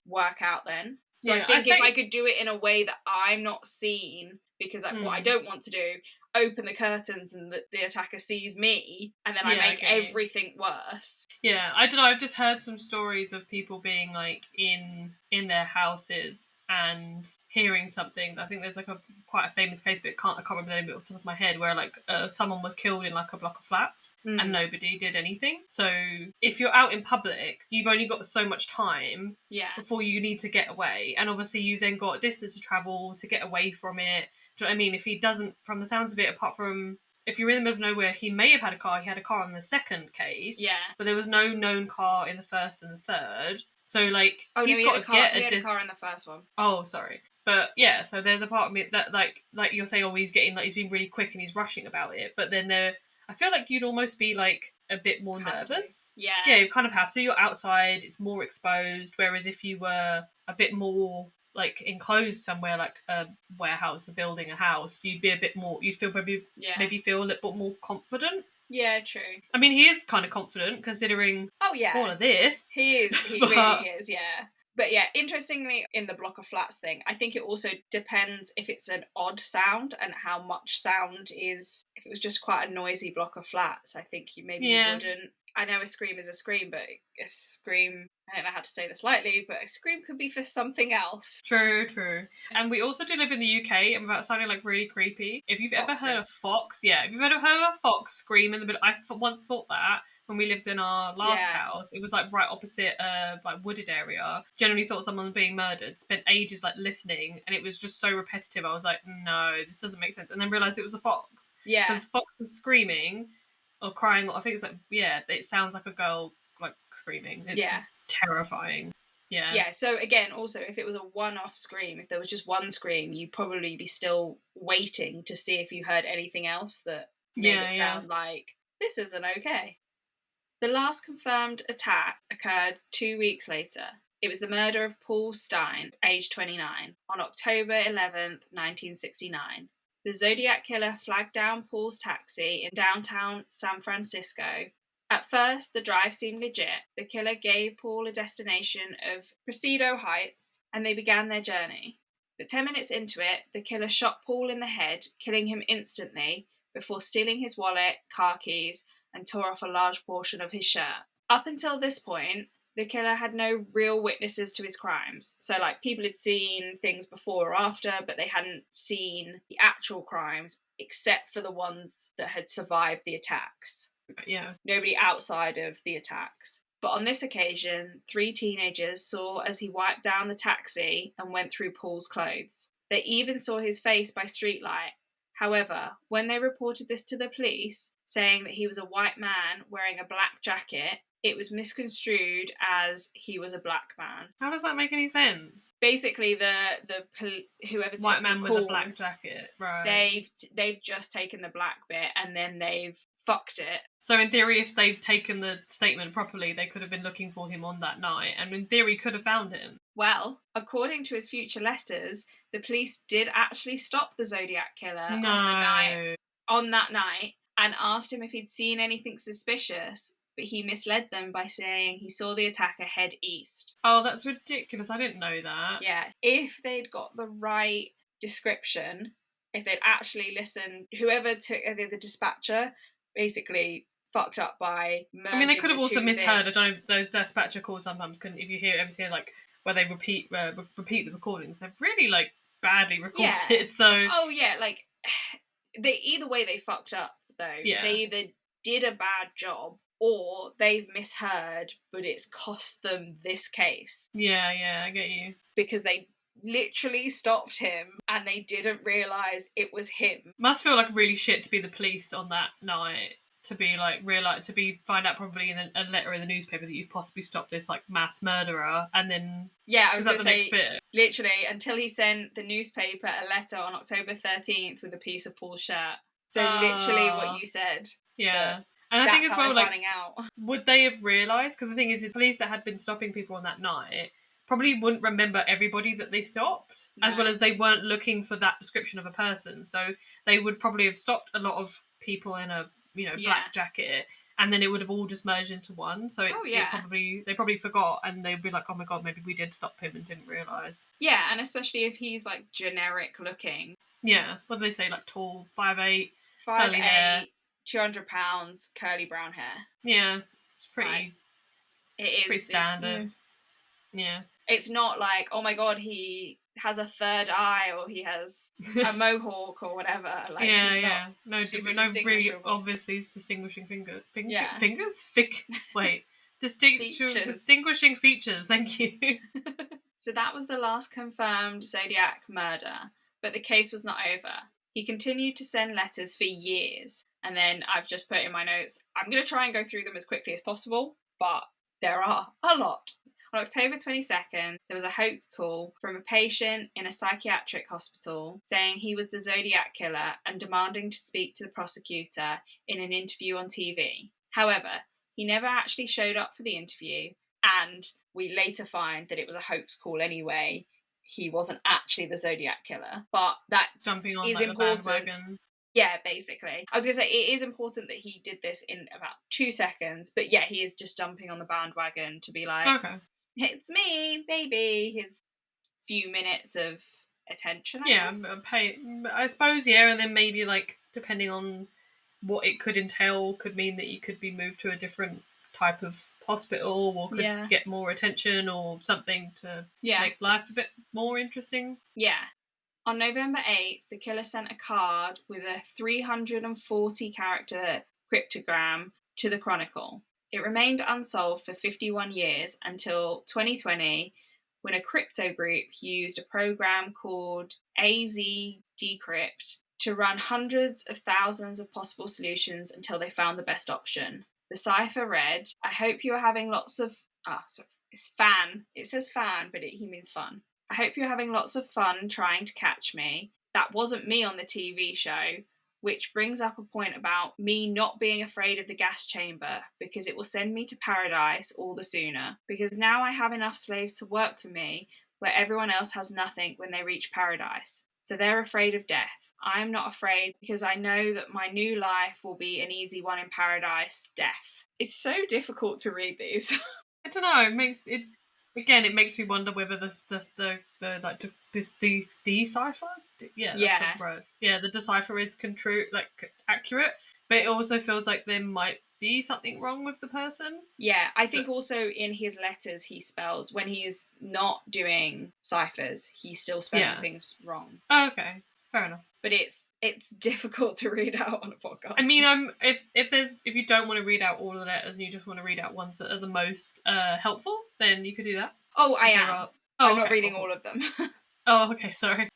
work out then. So I think if I could do it in a way that I'm not seen, because what I don't want to do, open the curtains and the attacker sees me, and then I make everything worse. Yeah, I don't know, I've just heard some stories of people being like in their houses and hearing something. I think there's like quite a famous case, but I can't remember the name of it off the top of my head, where like someone was killed in like a block of flats and nobody did anything. So if you're out in public, you've only got so much time before you need to get away, and obviously you've then got distance to travel to get away from it. Do you know what I mean? If he doesn't, from the sounds of it, apart from if you're in the middle of nowhere, he may have had a car. He had a car in the second case. Yeah. But there was no known car in the first and the third. So, like, he's got to get he had a car in the first one. Oh, sorry. But, yeah, so there's a part of me that, like you're saying, oh, he's getting, like, he's being really quick and he's rushing about it. But then I feel like you'd almost be, like, a bit more nervous. Yeah. Yeah, you kind of have to. You're outside, it's more exposed. Whereas if you were a bit more... like enclosed somewhere, like a warehouse, a building, a house, you'd be a bit more, you'd feel maybe feel a little bit more confident. Yeah, true. I mean, he is kind of confident considering all of this. He is. He really is, yeah. But yeah, interestingly, in the block of flats thing, I think it also depends if it's an odd sound and how much sound is. If it was just quite a noisy block of flats, I think you wouldn't. I know a scream is a scream, but a scream, I don't know how to say this lightly, but a scream could be for something else. True. And we also do live in the UK, and without sounding like really creepy, if you've ever heard a fox, if you've ever heard a fox scream in the middle, I once thought that when we lived in our last house, it was like right opposite like wooded area. Generally thought someone was being murdered, spent ages like listening, and it was just so repetitive. I was like, no, this doesn't make sense. And then realised it was a fox. Yeah. Because fox was screaming, or crying. I think it's like, yeah, it sounds like a girl like screaming. It's terrifying. Yeah. Yeah, so again, also, if it was a one-off scream, if there was just one scream, you'd probably be still waiting to see if you heard anything else that made it sound like, this isn't okay. The last confirmed attack occurred 2 weeks later. It was the murder of Paul Stein, aged 29, on October 11th, 1969. The Zodiac Killer flagged down Paul's taxi in downtown San Francisco. At first, the drive seemed legit. The killer gave Paul a destination of Presidio Heights, and they began their journey. But 10 minutes into it, the killer shot Paul in the head, killing him instantly, before stealing his wallet, car keys, and tore off a large portion of his shirt. Up until this point, the killer had no real witnesses to his crimes. So, like, people had seen things before or after, but they hadn't seen the actual crimes, except for the ones that had survived the attacks. Yeah. Nobody outside of the attacks. But on this occasion, 3 teenagers saw as he wiped down the taxi and went through Paul's clothes. They even saw his face by streetlight. However, when they reported this to the police, saying that he was a white man wearing a black jacket, it was misconstrued as he was a black man. How does that make any sense? Basically, whoever took white man the call, with a black jacket, right? They've just taken the black bit and then they've fucked it. So in theory, if they'd taken the statement properly, they could have been looking for him on that night, and in theory, could have found him. Well, according to his future letters, the police did actually stop the Zodiac Killer on that night and asked him if he'd seen anything suspicious, but he misled them by saying he saw the attacker head east. Oh, that's ridiculous. I didn't know that. Yeah. If they'd got the right description, if they'd actually listened, whoever took the dispatcher basically fucked up by merging. I mean, they could have also misheard. I don't know, those dispatcher calls sometimes couldn't, if you hear like where they repeat the recordings, they're really like badly recorded. Yeah. So like either way they fucked up though. Yeah. They either did a bad job or they've misheard, but it's cost them this case. Yeah, I get you. Because they literally stopped him and they didn't realise it was him. Must feel like really shit to be the police on that night, to be like find out probably in a letter in the newspaper that you've possibly stopped this like mass murderer, and then I was going to say next bit? Literally until he sent the newspaper a letter on October 13th with a piece of Paul's shirt. So literally what you said. Yeah. And I think as well, like, out. Would they have realised? Because the thing is, the police that had been stopping people on that night probably wouldn't remember everybody that they stopped, as well as they weren't looking for that description of a person. So they would probably have stopped a lot of people in a black jacket, and then it would have all just merged into one. So they probably forgot, and they'd be like, oh my god, maybe we did stop him and didn't realise. Yeah, and especially if he's like generic looking. Yeah, what do they say? Like tall, 5'8", 5'8", 200 pounds, curly brown hair. Yeah, it's pretty. Right. It is pretty standard. Yeah. It's not like, oh my god, he has a third eye or he has a mohawk or whatever. Like, no really obvious distinguishing fingers. Distinguishing features. Thank you. So that was the last confirmed Zodiac murder, but the case was not over. He continued to send letters for years, and then I've just put in my notes, I'm going to try and go through them as quickly as possible, but there are a lot. On October 22nd, there was a hoax call from a patient in a psychiatric hospital saying he was the Zodiac Killer and demanding to speak to the prosecutor in an interview on TV. However, he never actually showed up for the interview, and we later find that it was a hoax call anyway. He wasn't actually the Zodiac Killer, but that jumping on is like, important. The bandwagon. Yeah, basically. I was going to say, it is important that he did this in about 2 seconds, but yeah, he is just jumping on the bandwagon to be like, okay, it's me, baby. His few minutes of attention, I guess. I suppose, and then maybe, like, depending on what it could entail, could mean that you could be moved to a different type of hospital or could get more attention or something to make life a bit more interesting. Yeah. On November 8th, the killer sent a card with a 340-character cryptogram to the Chronicle. It remained unsolved for 51 years until 2020, when a crypto group used a program called AZ Decrypt to run hundreds of thousands of possible solutions until they found the best option. The cipher read, I hope you are having lots of... sorry, it's fan. It says fan, but he means fun. I hope you're having lots of fun trying to catch me. That wasn't me on the TV show, which brings up a point about me not being afraid of the gas chamber because it will send me to paradise all the sooner. Because now I have enough slaves to work for me where everyone else has nothing when they reach paradise. So they're afraid of death. I am not afraid because I know that my new life will be an easy one in paradise, death. It's so difficult to read these. I don't know. It makes me wonder whether the decipher. Yeah, that's the word. Yeah, the decipher is accurate, but it also feels like there might be something wrong with the person. Yeah, I think also in his letters he spells, when he's not doing ciphers, he's still spelling things wrong. Oh, okay, fair enough. But it's difficult to read out on a podcast. I mean, if you don't want to read out all of the letters and you just want to read out ones that are the most helpful, then you could do that. Oh, I am. I'm not reading all of them. Oh, okay, sorry.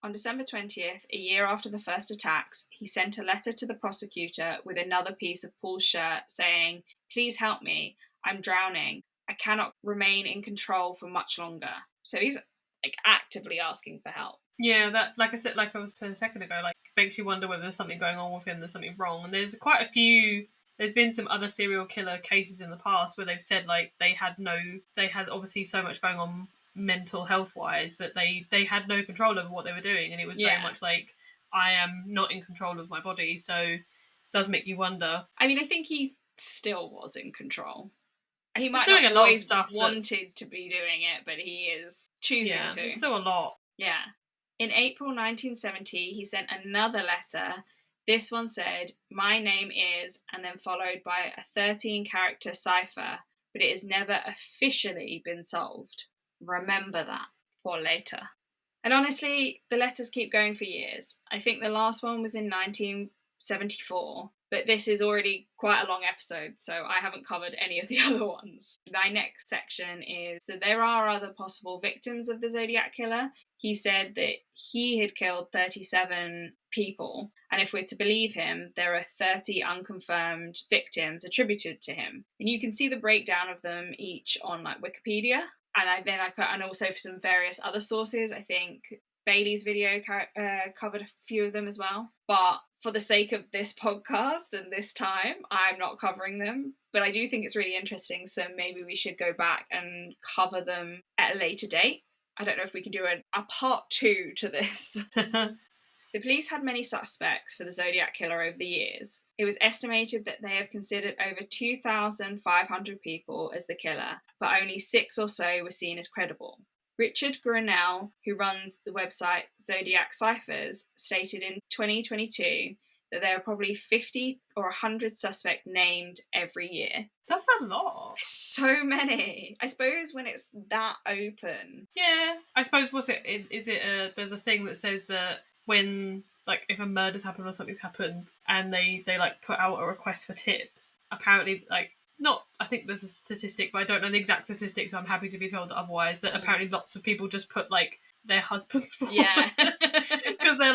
On December 20th, a year after the first attacks, he sent a letter to the prosecutor with another piece of Paul's shirt saying, please help me, I'm drowning, I cannot remain in control for much longer. So he's actively asking for help. Yeah, that, like I was saying a second ago, makes you wonder whether there's something going on with him, there's something wrong. And there's quite a few, there's been some other serial killer cases in the past where they've said, they had obviously so much going on mental health wise that they had no control over what they were doing, and it was very much like, I am not in control of my body, so it does make you wonder. I mean, I think he still was in control. He might doing not a lot always of stuff wanted to be doing it, but he is choosing to. It's still a lot. Yeah. In April 1970, he sent another letter. This one said, my name is, and then followed by a 13-character cipher, but it has never officially been solved. Remember that for later. And honestly, the letters keep going for years. I think the last one was in 1974, but this is already quite a long episode, so I haven't covered any of the other ones. My next section is, so there are other possible victims of the Zodiac Killer. He said that he had killed 37 people, and if we're to believe him, there are 30 unconfirmed victims attributed to him. And you can see the breakdown of them each on Wikipedia. And I put, and also for some various other sources. I think Bailey's video covered a few of them as well. But for the sake of this podcast and this time, I'm not covering them. But I do think it's really interesting, so maybe we should go back and cover them at a later date. I don't know if we can do a part 2 to this. The police had many suspects for the Zodiac Killer over the years. It was estimated that they have considered over 2,500 people as the killer, but only 6 or so were seen as credible. Richard Grinnell, who runs the website Zodiac Ciphers, stated in 2022 that there are probably 50 or 100 suspects named every year. That's a lot. So many. I suppose when it's that open. Yeah. I suppose, there's a thing that says that when, if a murder's happened or something's happened and they put out a request for tips, apparently, I think there's a statistic, but I don't know the exact statistics, so I'm happy to be told otherwise, that apparently lots of people just put, their husbands forward. Yeah. Because they're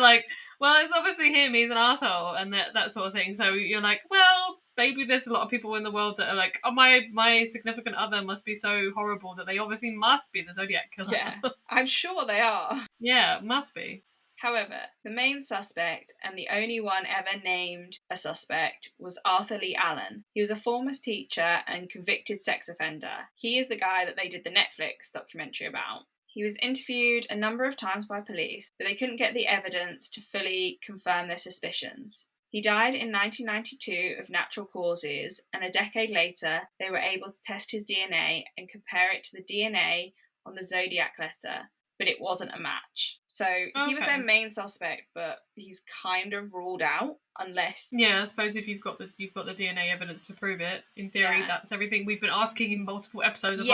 well, it's obviously him, he's an arsehole, and that sort of thing. So you're well, maybe there's a lot of people in the world that are oh, my significant other must be so horrible that they obviously must be the Zodiac Killer. Yeah, I'm sure they are. Yeah, must be. However, the main suspect, and the only one ever named a suspect, was Arthur Lee Allen. He was a former teacher and convicted sex offender. He is the guy that they did the Netflix documentary about. He was interviewed a number of times by police, but they couldn't get the evidence to fully confirm their suspicions. He died in 1992 of natural causes, and a decade later, they were able to test his DNA and compare it to the DNA on the Zodiac letter, but it wasn't a match. So he was their main suspect, but he's kind of ruled out unless... Yeah, I suppose if you've got the DNA evidence to prove it, in theory, that's everything we've been asking in multiple episodes of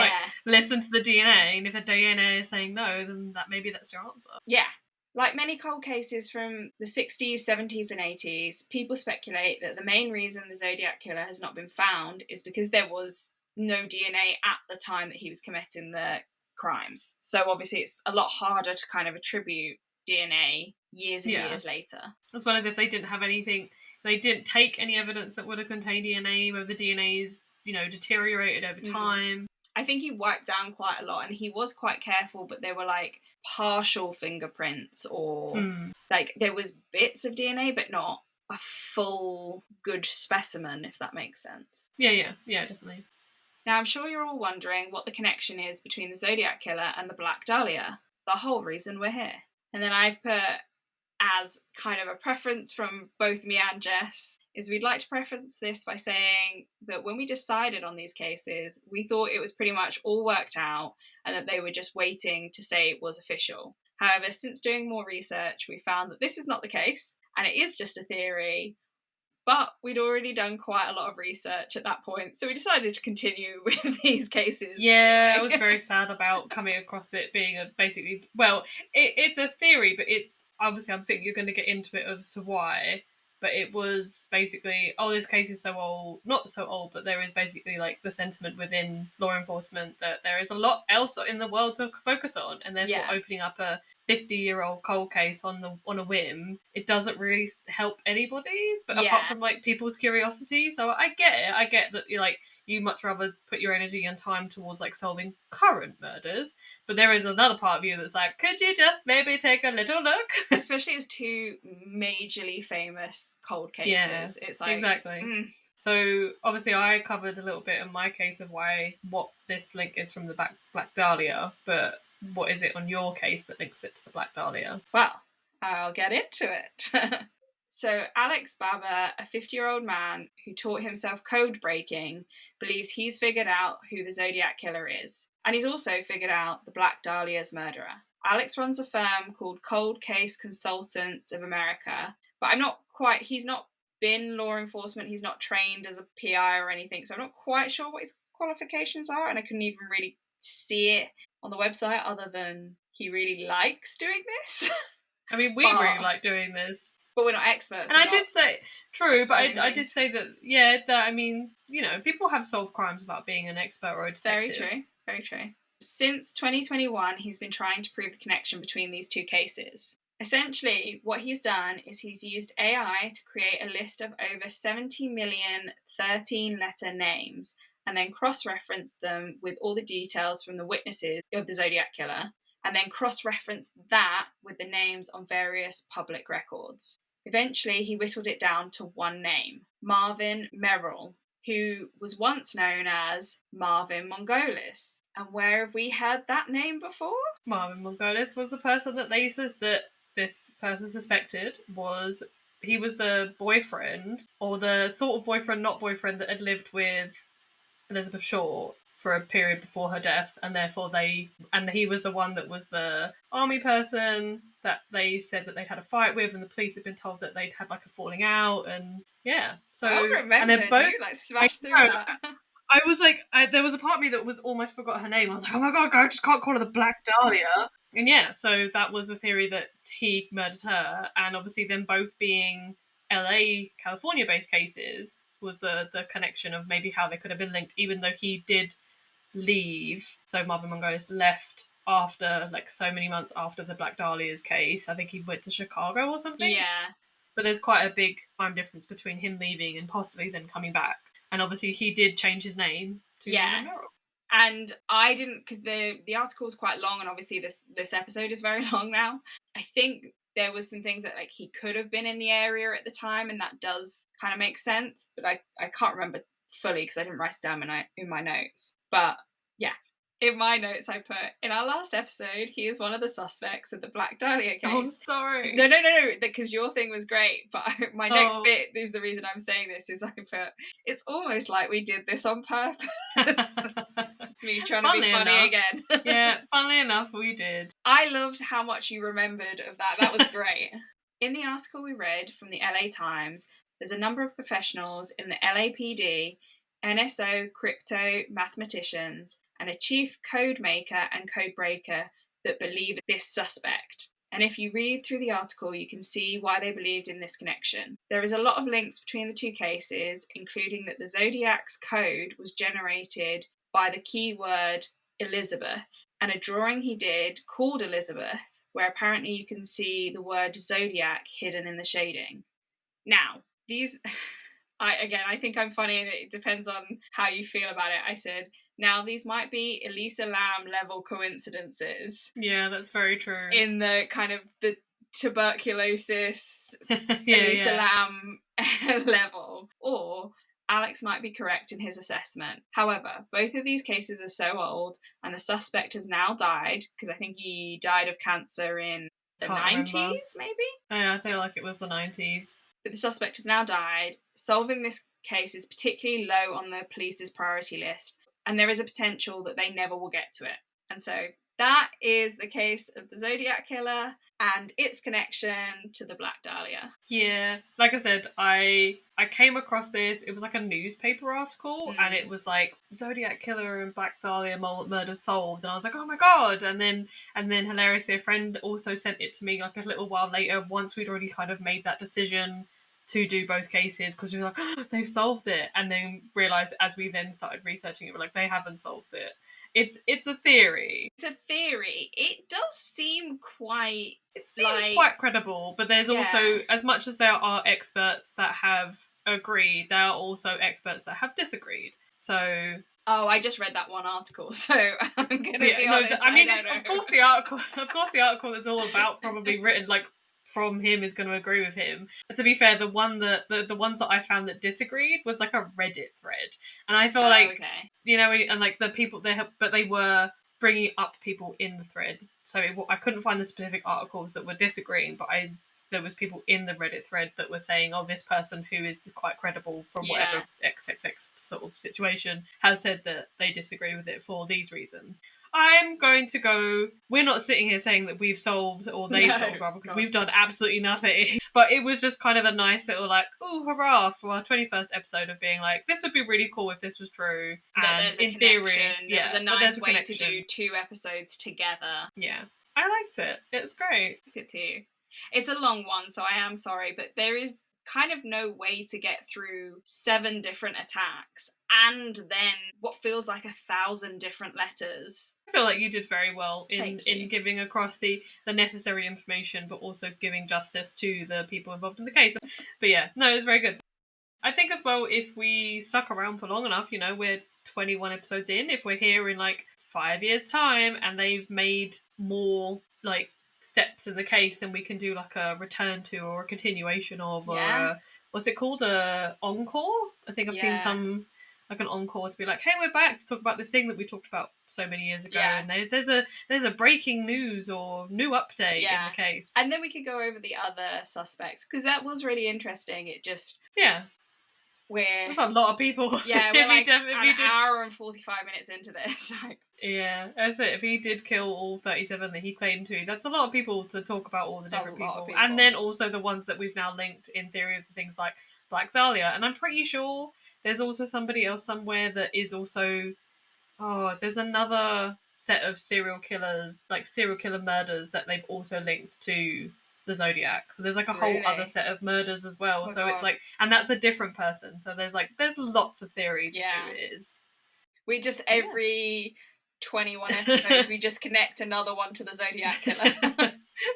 listen to the DNA, and if the DNA is saying no, then maybe that's your answer. Yeah. Like many cold cases from the 60s, 70s and 80s, people speculate that the main reason the Zodiac Killer has not been found is because there was no DNA at the time that he was committing the crimes. So obviously it's a lot harder to kind of attribute DNA years and years later. As well as if they didn't have anything, they didn't take any evidence that would have contained DNA, whether the DNA's, deteriorated over time. I think he wiped down quite a lot, and he was quite careful, but they were like partial fingerprints, or like there was bits of DNA, but not a full good specimen, if that makes sense. Yeah, definitely. Now, I'm sure you're all wondering what the connection is between the Zodiac Killer and the Black Dahlia, the whole reason we're here. And then I've put, as kind of a preference from both me and Jess, is we'd like to preface this by saying that when we decided on these cases, we thought it was pretty much all worked out and that they were just waiting to say it was official. However, since doing more research, we found that this is not the case, and it is just a theory. But we'd already done quite a lot of research at that point, so we decided to continue with these cases. Yeah, I was very sad about coming across it being it's a theory, but it's obviously, I think you're going to get into it as to why. But it was basically, this case is so old, not so old, but there is basically like the sentiment within law enforcement that there is a lot else in the world to focus on, and therefore opening up a 50-year-old cold case on a whim, it doesn't really help anybody, but apart from like people's curiosity. So I get that you much rather put your energy and time towards like solving current murders, but there is another part of you that's like, could you just maybe take a little look? Especially as two majorly famous cold cases. It's like exactly. So obviously I covered a little bit in my case of what this link is from the Black Dahlia, but what is it on your case that links it to the Black Dahlia? Well, I'll get into it. So Alex Baba, a 50-year-old man who taught himself code breaking, believes he's figured out who the Zodiac Killer is. And he's also figured out the Black Dahlia's murderer. Alex runs a firm called Cold Case Consultants of America, but he's not been law enforcement, he's not trained as a PI or anything, so I'm not quite sure what his qualifications are, and I couldn't even really see it on the website other than he really likes doing this. I mean, we really like doing this. But we're not experts. And I did say, true, but I did say that, people have solved crimes without being an expert or a detective. Very true, very true. Since 2021, he's been trying to prove the connection between these two cases. Essentially, what he's done is he's used AI to create a list of over 70 million 13-letter names and then cross-referenced them with all the details from the witnesses of the Zodiac Killer, and then cross-referenced that with the names on various public records. Eventually, he whittled it down to one name, Marvin Merrill, who was once known as Marvin Mongolis. And where have we heard that name before? Marvin Mongolis was the person that they said that this person suspected was the boyfriend, or the sort of boyfriend, not boyfriend, that had lived with Elizabeth Short for a period before her death, and therefore he was the one that was the army person that they said that they'd had a fight with, and the police had been told that they'd had like a falling out, and so I remember, and they're both smashed through that. I was like, there was a part of me that was almost forgot her name. I was like, oh my god, I just can't call her the Black Dahlia. And so that was the theory, that he murdered her, and obviously them both being LA, California-based cases was the connection of maybe how they could have been linked, even though he did leave. So Marvin Mongolis left after, like, so many months after the Black Dahlia's case. I think he went to Chicago or something. Yeah. But there's quite a big time difference between him leaving and possibly then coming back. And obviously he did change his name to Marvin Merrill. And I didn't, because the article was quite long, and obviously this episode is very long now. I think there was some things that like he could have been in the area at the time, and that does kind of make sense, but I can't remember fully because I didn't write it down in my notes. But yeah, in my notes I put, in our last episode, he is one of the suspects of the Black Dahlia case. Oh, I'm sorry. No, because your thing was great, but my next bit is the reason I'm saying this, is I put, it's almost like we did this on purpose. It's me trying to be funny again. Yeah, funnily enough, we did. I loved how much you remembered of that. That was great. In the article we read from the LA Times, there's a number of professionals in the LAPD, NSO crypto mathematicians, and a chief code maker and code breaker that believe this suspect. And if you read through the article, you can see why they believed in this connection. There is a lot of links between the two cases, including that the Zodiac's code was generated by the keyword Elizabeth, and a drawing he did called Elizabeth where apparently you can see the word Zodiac hidden in the shading. Now, these... I think I'm funny, and it depends on how you feel about it. I said, now these might be Elisa Lam level coincidences. Yeah, that's very true. In the kind of the tuberculosis Elisa Lam level. Or Alex might be correct in his assessment. However, both of these cases are so old, and the suspect has now died, because I think he died of cancer in the 90s, maybe? Yeah, I feel like it was the 90s. But the suspect has now died. Solving this case is particularly low on the police's priority list, and there is a potential that they never will get to it. And so that is the case of the Zodiac Killer and its connection to the Black Dahlia. Yeah, like I said, I came across this. It was like a newspaper article, and it was like Zodiac Killer and Black Dahlia murder solved, and I was like, oh my god! And then hilariously, a friend also sent it to me like a little while later, once we'd already kind of made that decision to do both cases, because we were like, oh, they've solved it, and then realised as we then started researching it, we're like, they haven't solved it. It's a theory. It's a theory. It does seem quite... It seems quite credible, but there's also, as much as there are experts that have agreed, there are also experts that have disagreed. So... Oh, I just read that one article, so I'm going to be honest. Of course the article is all about probably written like from him is going to agree with him. But to be fair, the ones that I found that disagreed was like a Reddit thread, and I feel and like the people they were bringing up people in the thread, so I couldn't find the specific articles that were disagreeing, but there was people in the Reddit thread that were saying, oh, this person who is quite credible from whatever XXX sort of situation has said that they disagree with it for these reasons. I'm going to go... We're not sitting here saying that we've solved, or they've solved, rather, because we've done absolutely nothing. But it was just kind of a nice little, like, oh, hurrah, for our 21st episode of being like, this would be really cool if this was true. And in theory... There was a nice way to do 2 episodes together. Yeah. I liked it. It's great. I did too. It's a long one, so I am sorry, but there is kind of no way to get through 7 different attacks and then what feels like 1,000 different letters. I feel like you did very well in giving across the necessary information, but also giving justice to the people involved in the case. But yeah, no, it was very good. I think as well, if we stuck around for long enough, we're 21 episodes in, if we're here in like 5 years' time and they've made more like steps in the case, then we can do like a return to or a continuation of, or what's it called, a encore? I think I've seen some like an encore to be like, hey, we're back to talk about this thing that we talked about so many years ago, and there's a breaking news or new update in the case, and then we could go over the other suspects, because that was really interesting. It just there's a lot of people. Yeah, we're like an hour and 45 minutes into this. Yeah, that's it. If he did kill all 37 that he claimed to, that's a lot of people to talk about, all the different people. And then also the ones that we've now linked in theory of things like Black Dahlia. And I'm pretty sure there's also somebody else somewhere that is also... Oh, there's another set of serial killers, like serial killer murders that they've also linked to the Zodiac. So there's like a whole other set of murders as well. It's like, and that's a different person. So there's lots of theories of who it is. We just every 21 episodes we just connect another one to the Zodiac Killer.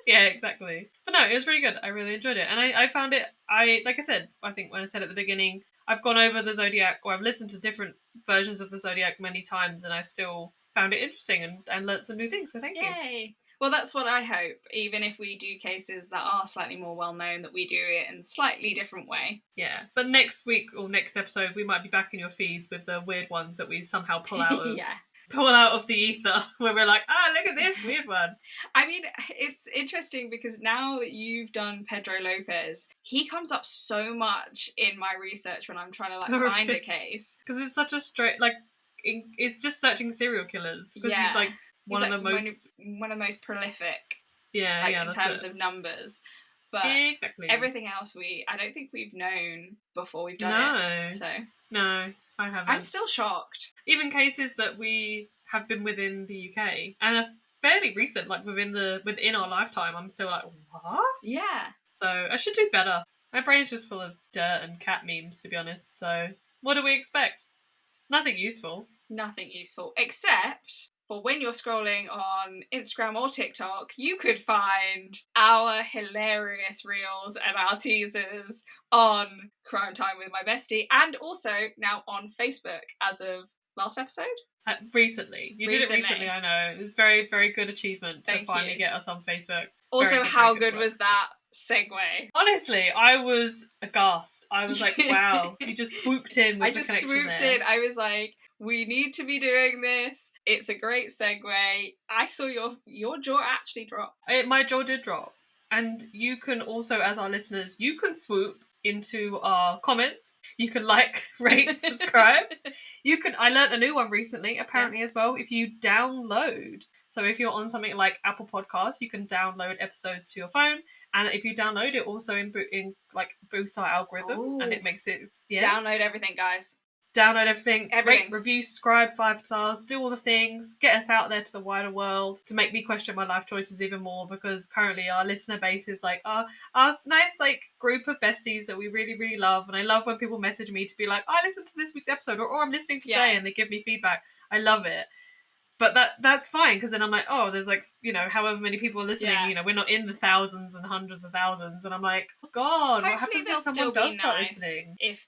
Yeah, exactly. But no, it was really good. I really enjoyed it. And I found it, like I said, I think when I said at the beginning, I've gone over the Zodiac, or I've listened to different versions of the Zodiac many times, and I still found it interesting and learnt some new things. So thank you. Yay! Well, that's what I hope, even if we do cases that are slightly more well-known, that we do it in a slightly different way. Yeah, but next week or next episode, we might be back in your feeds with the weird ones that we somehow pull out of pull out of the ether, where we're like, look at this weird one. I mean, it's interesting because now that you've done Pedro Lopez, he comes up so much in my research when I'm trying to find a case. Because it's such a straight, it's just searching serial killers. Because he's like... One of the most prolific. In terms of numbers. But everything else I don't think we've known before we've done it. So no, I haven't. I'm still shocked. Even cases that we have been within the UK and are fairly recent, like within our lifetime, I'm still like, what? Yeah. So I should do better. My brain's just full of dirt and cat memes, to be honest. So what do we expect? Nothing useful. Nothing useful, except for when you're scrolling on Instagram or TikTok, you could find our hilarious reels and our teasers on Crime Time with My Bestie, and also now on Facebook as of last episode. Recently. You did it recently, I know. It was very, very good achievement to finally get us on Facebook. Also, how good was that segue? Honestly, I was aghast. I was like, wow, you just swooped in with the connection there. I just swooped in. I was like, we need to be doing this. It's a great segue. I saw your jaw actually drop. My jaw did drop. And you can also, as our listeners, you can swoop into our comments. You can like, rate, subscribe. I learnt a new one recently, apparently, as well. If you download, so if you're on something like Apple Podcasts, you can download episodes to your phone. And if you download it, also in like boosts our algorithm, and it makes it download everything, guys. Download everything. Rate, review, subscribe, 5 stars, do all the things, get us out there to the wider world, to make me question my life choices even more, because currently our listener base is like our nice like group of besties that we really, really love. And I love when people message me to be like, I listened to this week's episode, or I'm listening today, and they give me feedback. I love it. But that's fine, because then I'm like, oh, there's like, however many people are listening, we're not in the thousands and hundreds of thousands, and I'm like, oh God, what happens if someone does start listening? If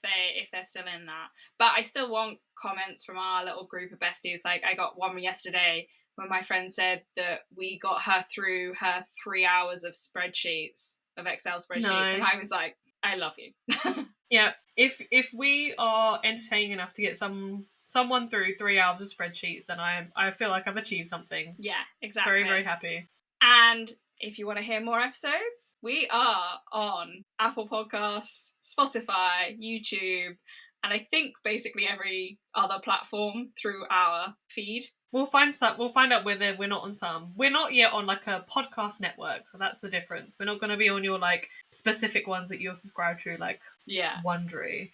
they're still in that. But I still want comments from our little group of besties. Like, I got one yesterday when my friend said that we got her through her 3 hours of spreadsheets, of Excel spreadsheets, nice. And I was like, I love you. Yeah, if we are entertaining enough to get someone through 3 hours of spreadsheets, then I feel like I've achieved something. Yeah, exactly. Very, very happy. And if you want to hear more episodes, we are on Apple Podcasts, Spotify, YouTube, and I think basically every other platform through our feed. We'll find out whether we're not on some. We're not yet on like a podcast network, so that's the difference. We're not going to be on your like specific ones that you're subscribed to, like Wondery.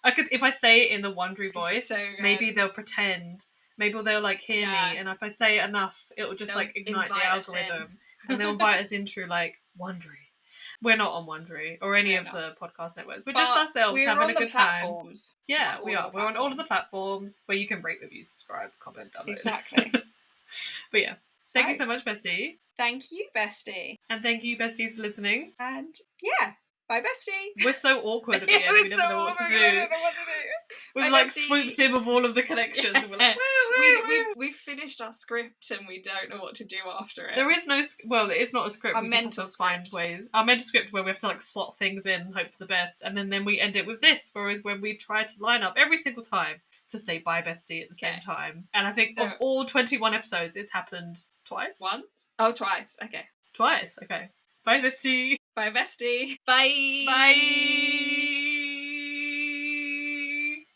If I say it in the Wondery voice, maybe they'll pretend. Maybe they'll like hear me, and if I say it enough, it'll just like ignite the algorithm, and they'll invite us in through like Wondery. We're not on Wondery or any of the podcast networks. We're just ourselves having a good time. Yeah, we are. We're on all of the platforms where you can rate, review, subscribe, comment, download. Exactly. But yeah, thank you so much, Bestie. Thank you, Bestie. And thank you, besties, for listening. And yeah, bye, Bestie. We're so awkward at the end. We never know what to do. We've like swooped in with all of the connections. And we're like, we've finished our script and we don't know what to do after it. There is no, it's not a script. We just have to find ways. Our mental script where we have to like slot things in and hope for the best, and then we end it with this. Whereas when we try to line up every single time to say bye, bestie at the same time, and I think of all 21 episodes, it's happened twice. Once? Oh, twice. Okay. Twice. Okay. Bye, bestie. Bye, bestie. Bye. Bye.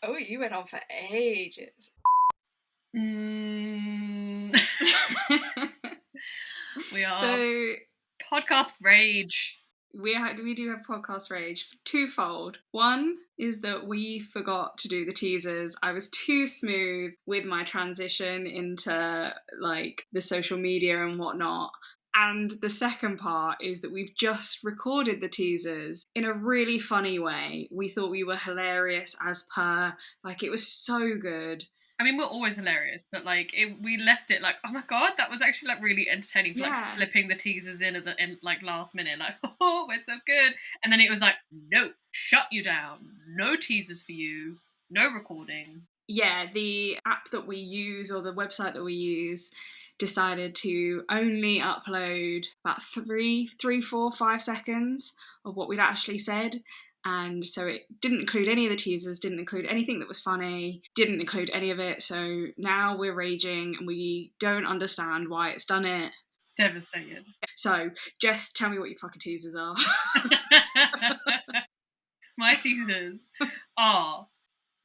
Oh, you went on for ages. We are so podcast rage. We do have podcast rage twofold. One is that we forgot to do the teasers. I was too smooth with my transition into like the social media and whatnot. And the second part is that we've just recorded the teasers in a really funny way. We thought we were hilarious as per. Like, it was so good. I mean, we're always hilarious, but like we left it like, oh my God, that was actually like really entertaining for like slipping the teasers in at the end, like last minute, like, oh, we're so good. And then it was like, no, shut you down. No teasers for you. No recording. Yeah, the app that we use or the website that we use decided to only upload about 3, 4, 5 seconds of what we'd actually said. And so it didn't include any of the teasers, didn't include anything that was funny, didn't include any of it. So now we're raging and we don't understand why it's done it. Devastated. So, Jess, tell me what your fucking teasers are. My teasers are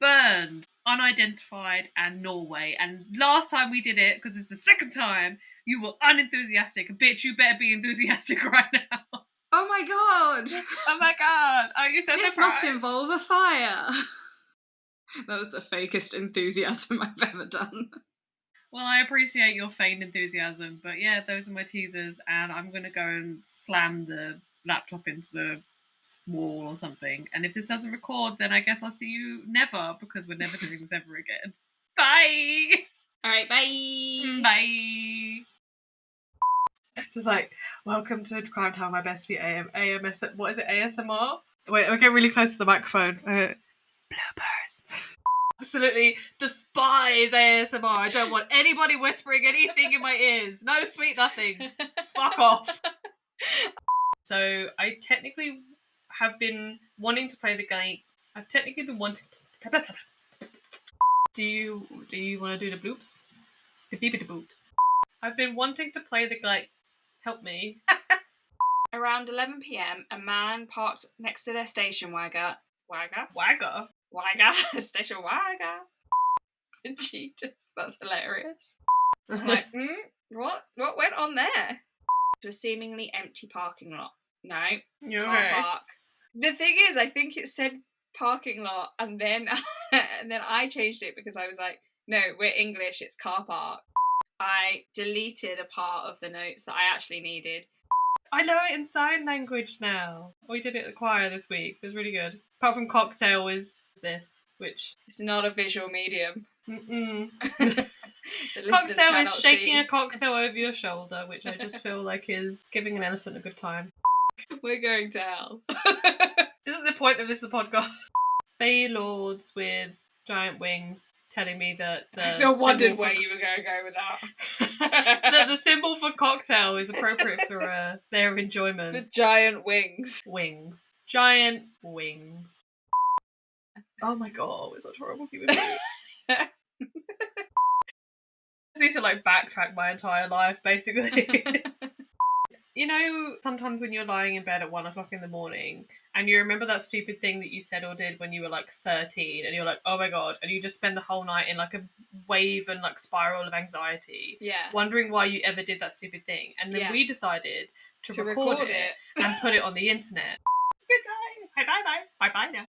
Burned, Unidentified, and Norway. And last time we did it, because it's the second time, you were unenthusiastic. Bitch, you better be enthusiastic right now. Oh my God! Oh my God! Are you so This surprised? must involve a fire. That was the fakest enthusiasm I've ever done. Well, I appreciate your feigned enthusiasm, but yeah, those are my teasers, and I'm going to go and slam the laptop into the wall or something. And if this doesn't record, then I guess I'll see you never, because we're never doing this ever again. Bye! Alright, bye! Bye! Just like, welcome to Crime Time, my bestie AMS. What is it, ASMR? Wait, I'll get really close to the microphone. Bloopers. Absolutely despise ASMR. I don't want anybody whispering anything in my ears. No sweet nothings. Fuck off. So I technically have been wanting to play the game. I've technically been wanting. Do you want to do the bloops? The beepity boops. I've been wanting to play the like. Help me. Around 11 p.m, a man parked next to their station wagon. Wagger. Station wagon. Jesus, that's hilarious. I'm like, what went on there? To a seemingly empty parking lot. No, You're car okay. park. The thing is, I think it said parking lot, and then I changed it because I was like, no, we're English, it's car park. I deleted a part of the notes that I actually needed. I know it in sign language now. We did it at the choir this week. It was really good. Apart from cocktail is this, which... It's not a visual medium. Mm-mm. The listeners Cocktail cannot is shaking see. a cocktail over your shoulder, which I just feel like is giving an elephant a good time. We're going to hell. Isn't the point of this the podcast? Fae lords with giant wings telling me that I wondered where you were going to go with that. that the symbol for cocktail is appropriate for their enjoyment. For giant wings. Wings. Giant wings. Oh my god, it's such a horrible human being. I just need to like backtrack my entire life, basically. You know, sometimes when you're lying in bed at 1 o'clock in the morning and you remember that stupid thing that you said or did when you were like 13 and you're like, oh my god, and you just spend the whole night in like a wave and like spiral of anxiety, wondering why you ever did that stupid thing. And then we decided to record it and put it on the internet. Goodbye. Bye bye bye. Bye bye now.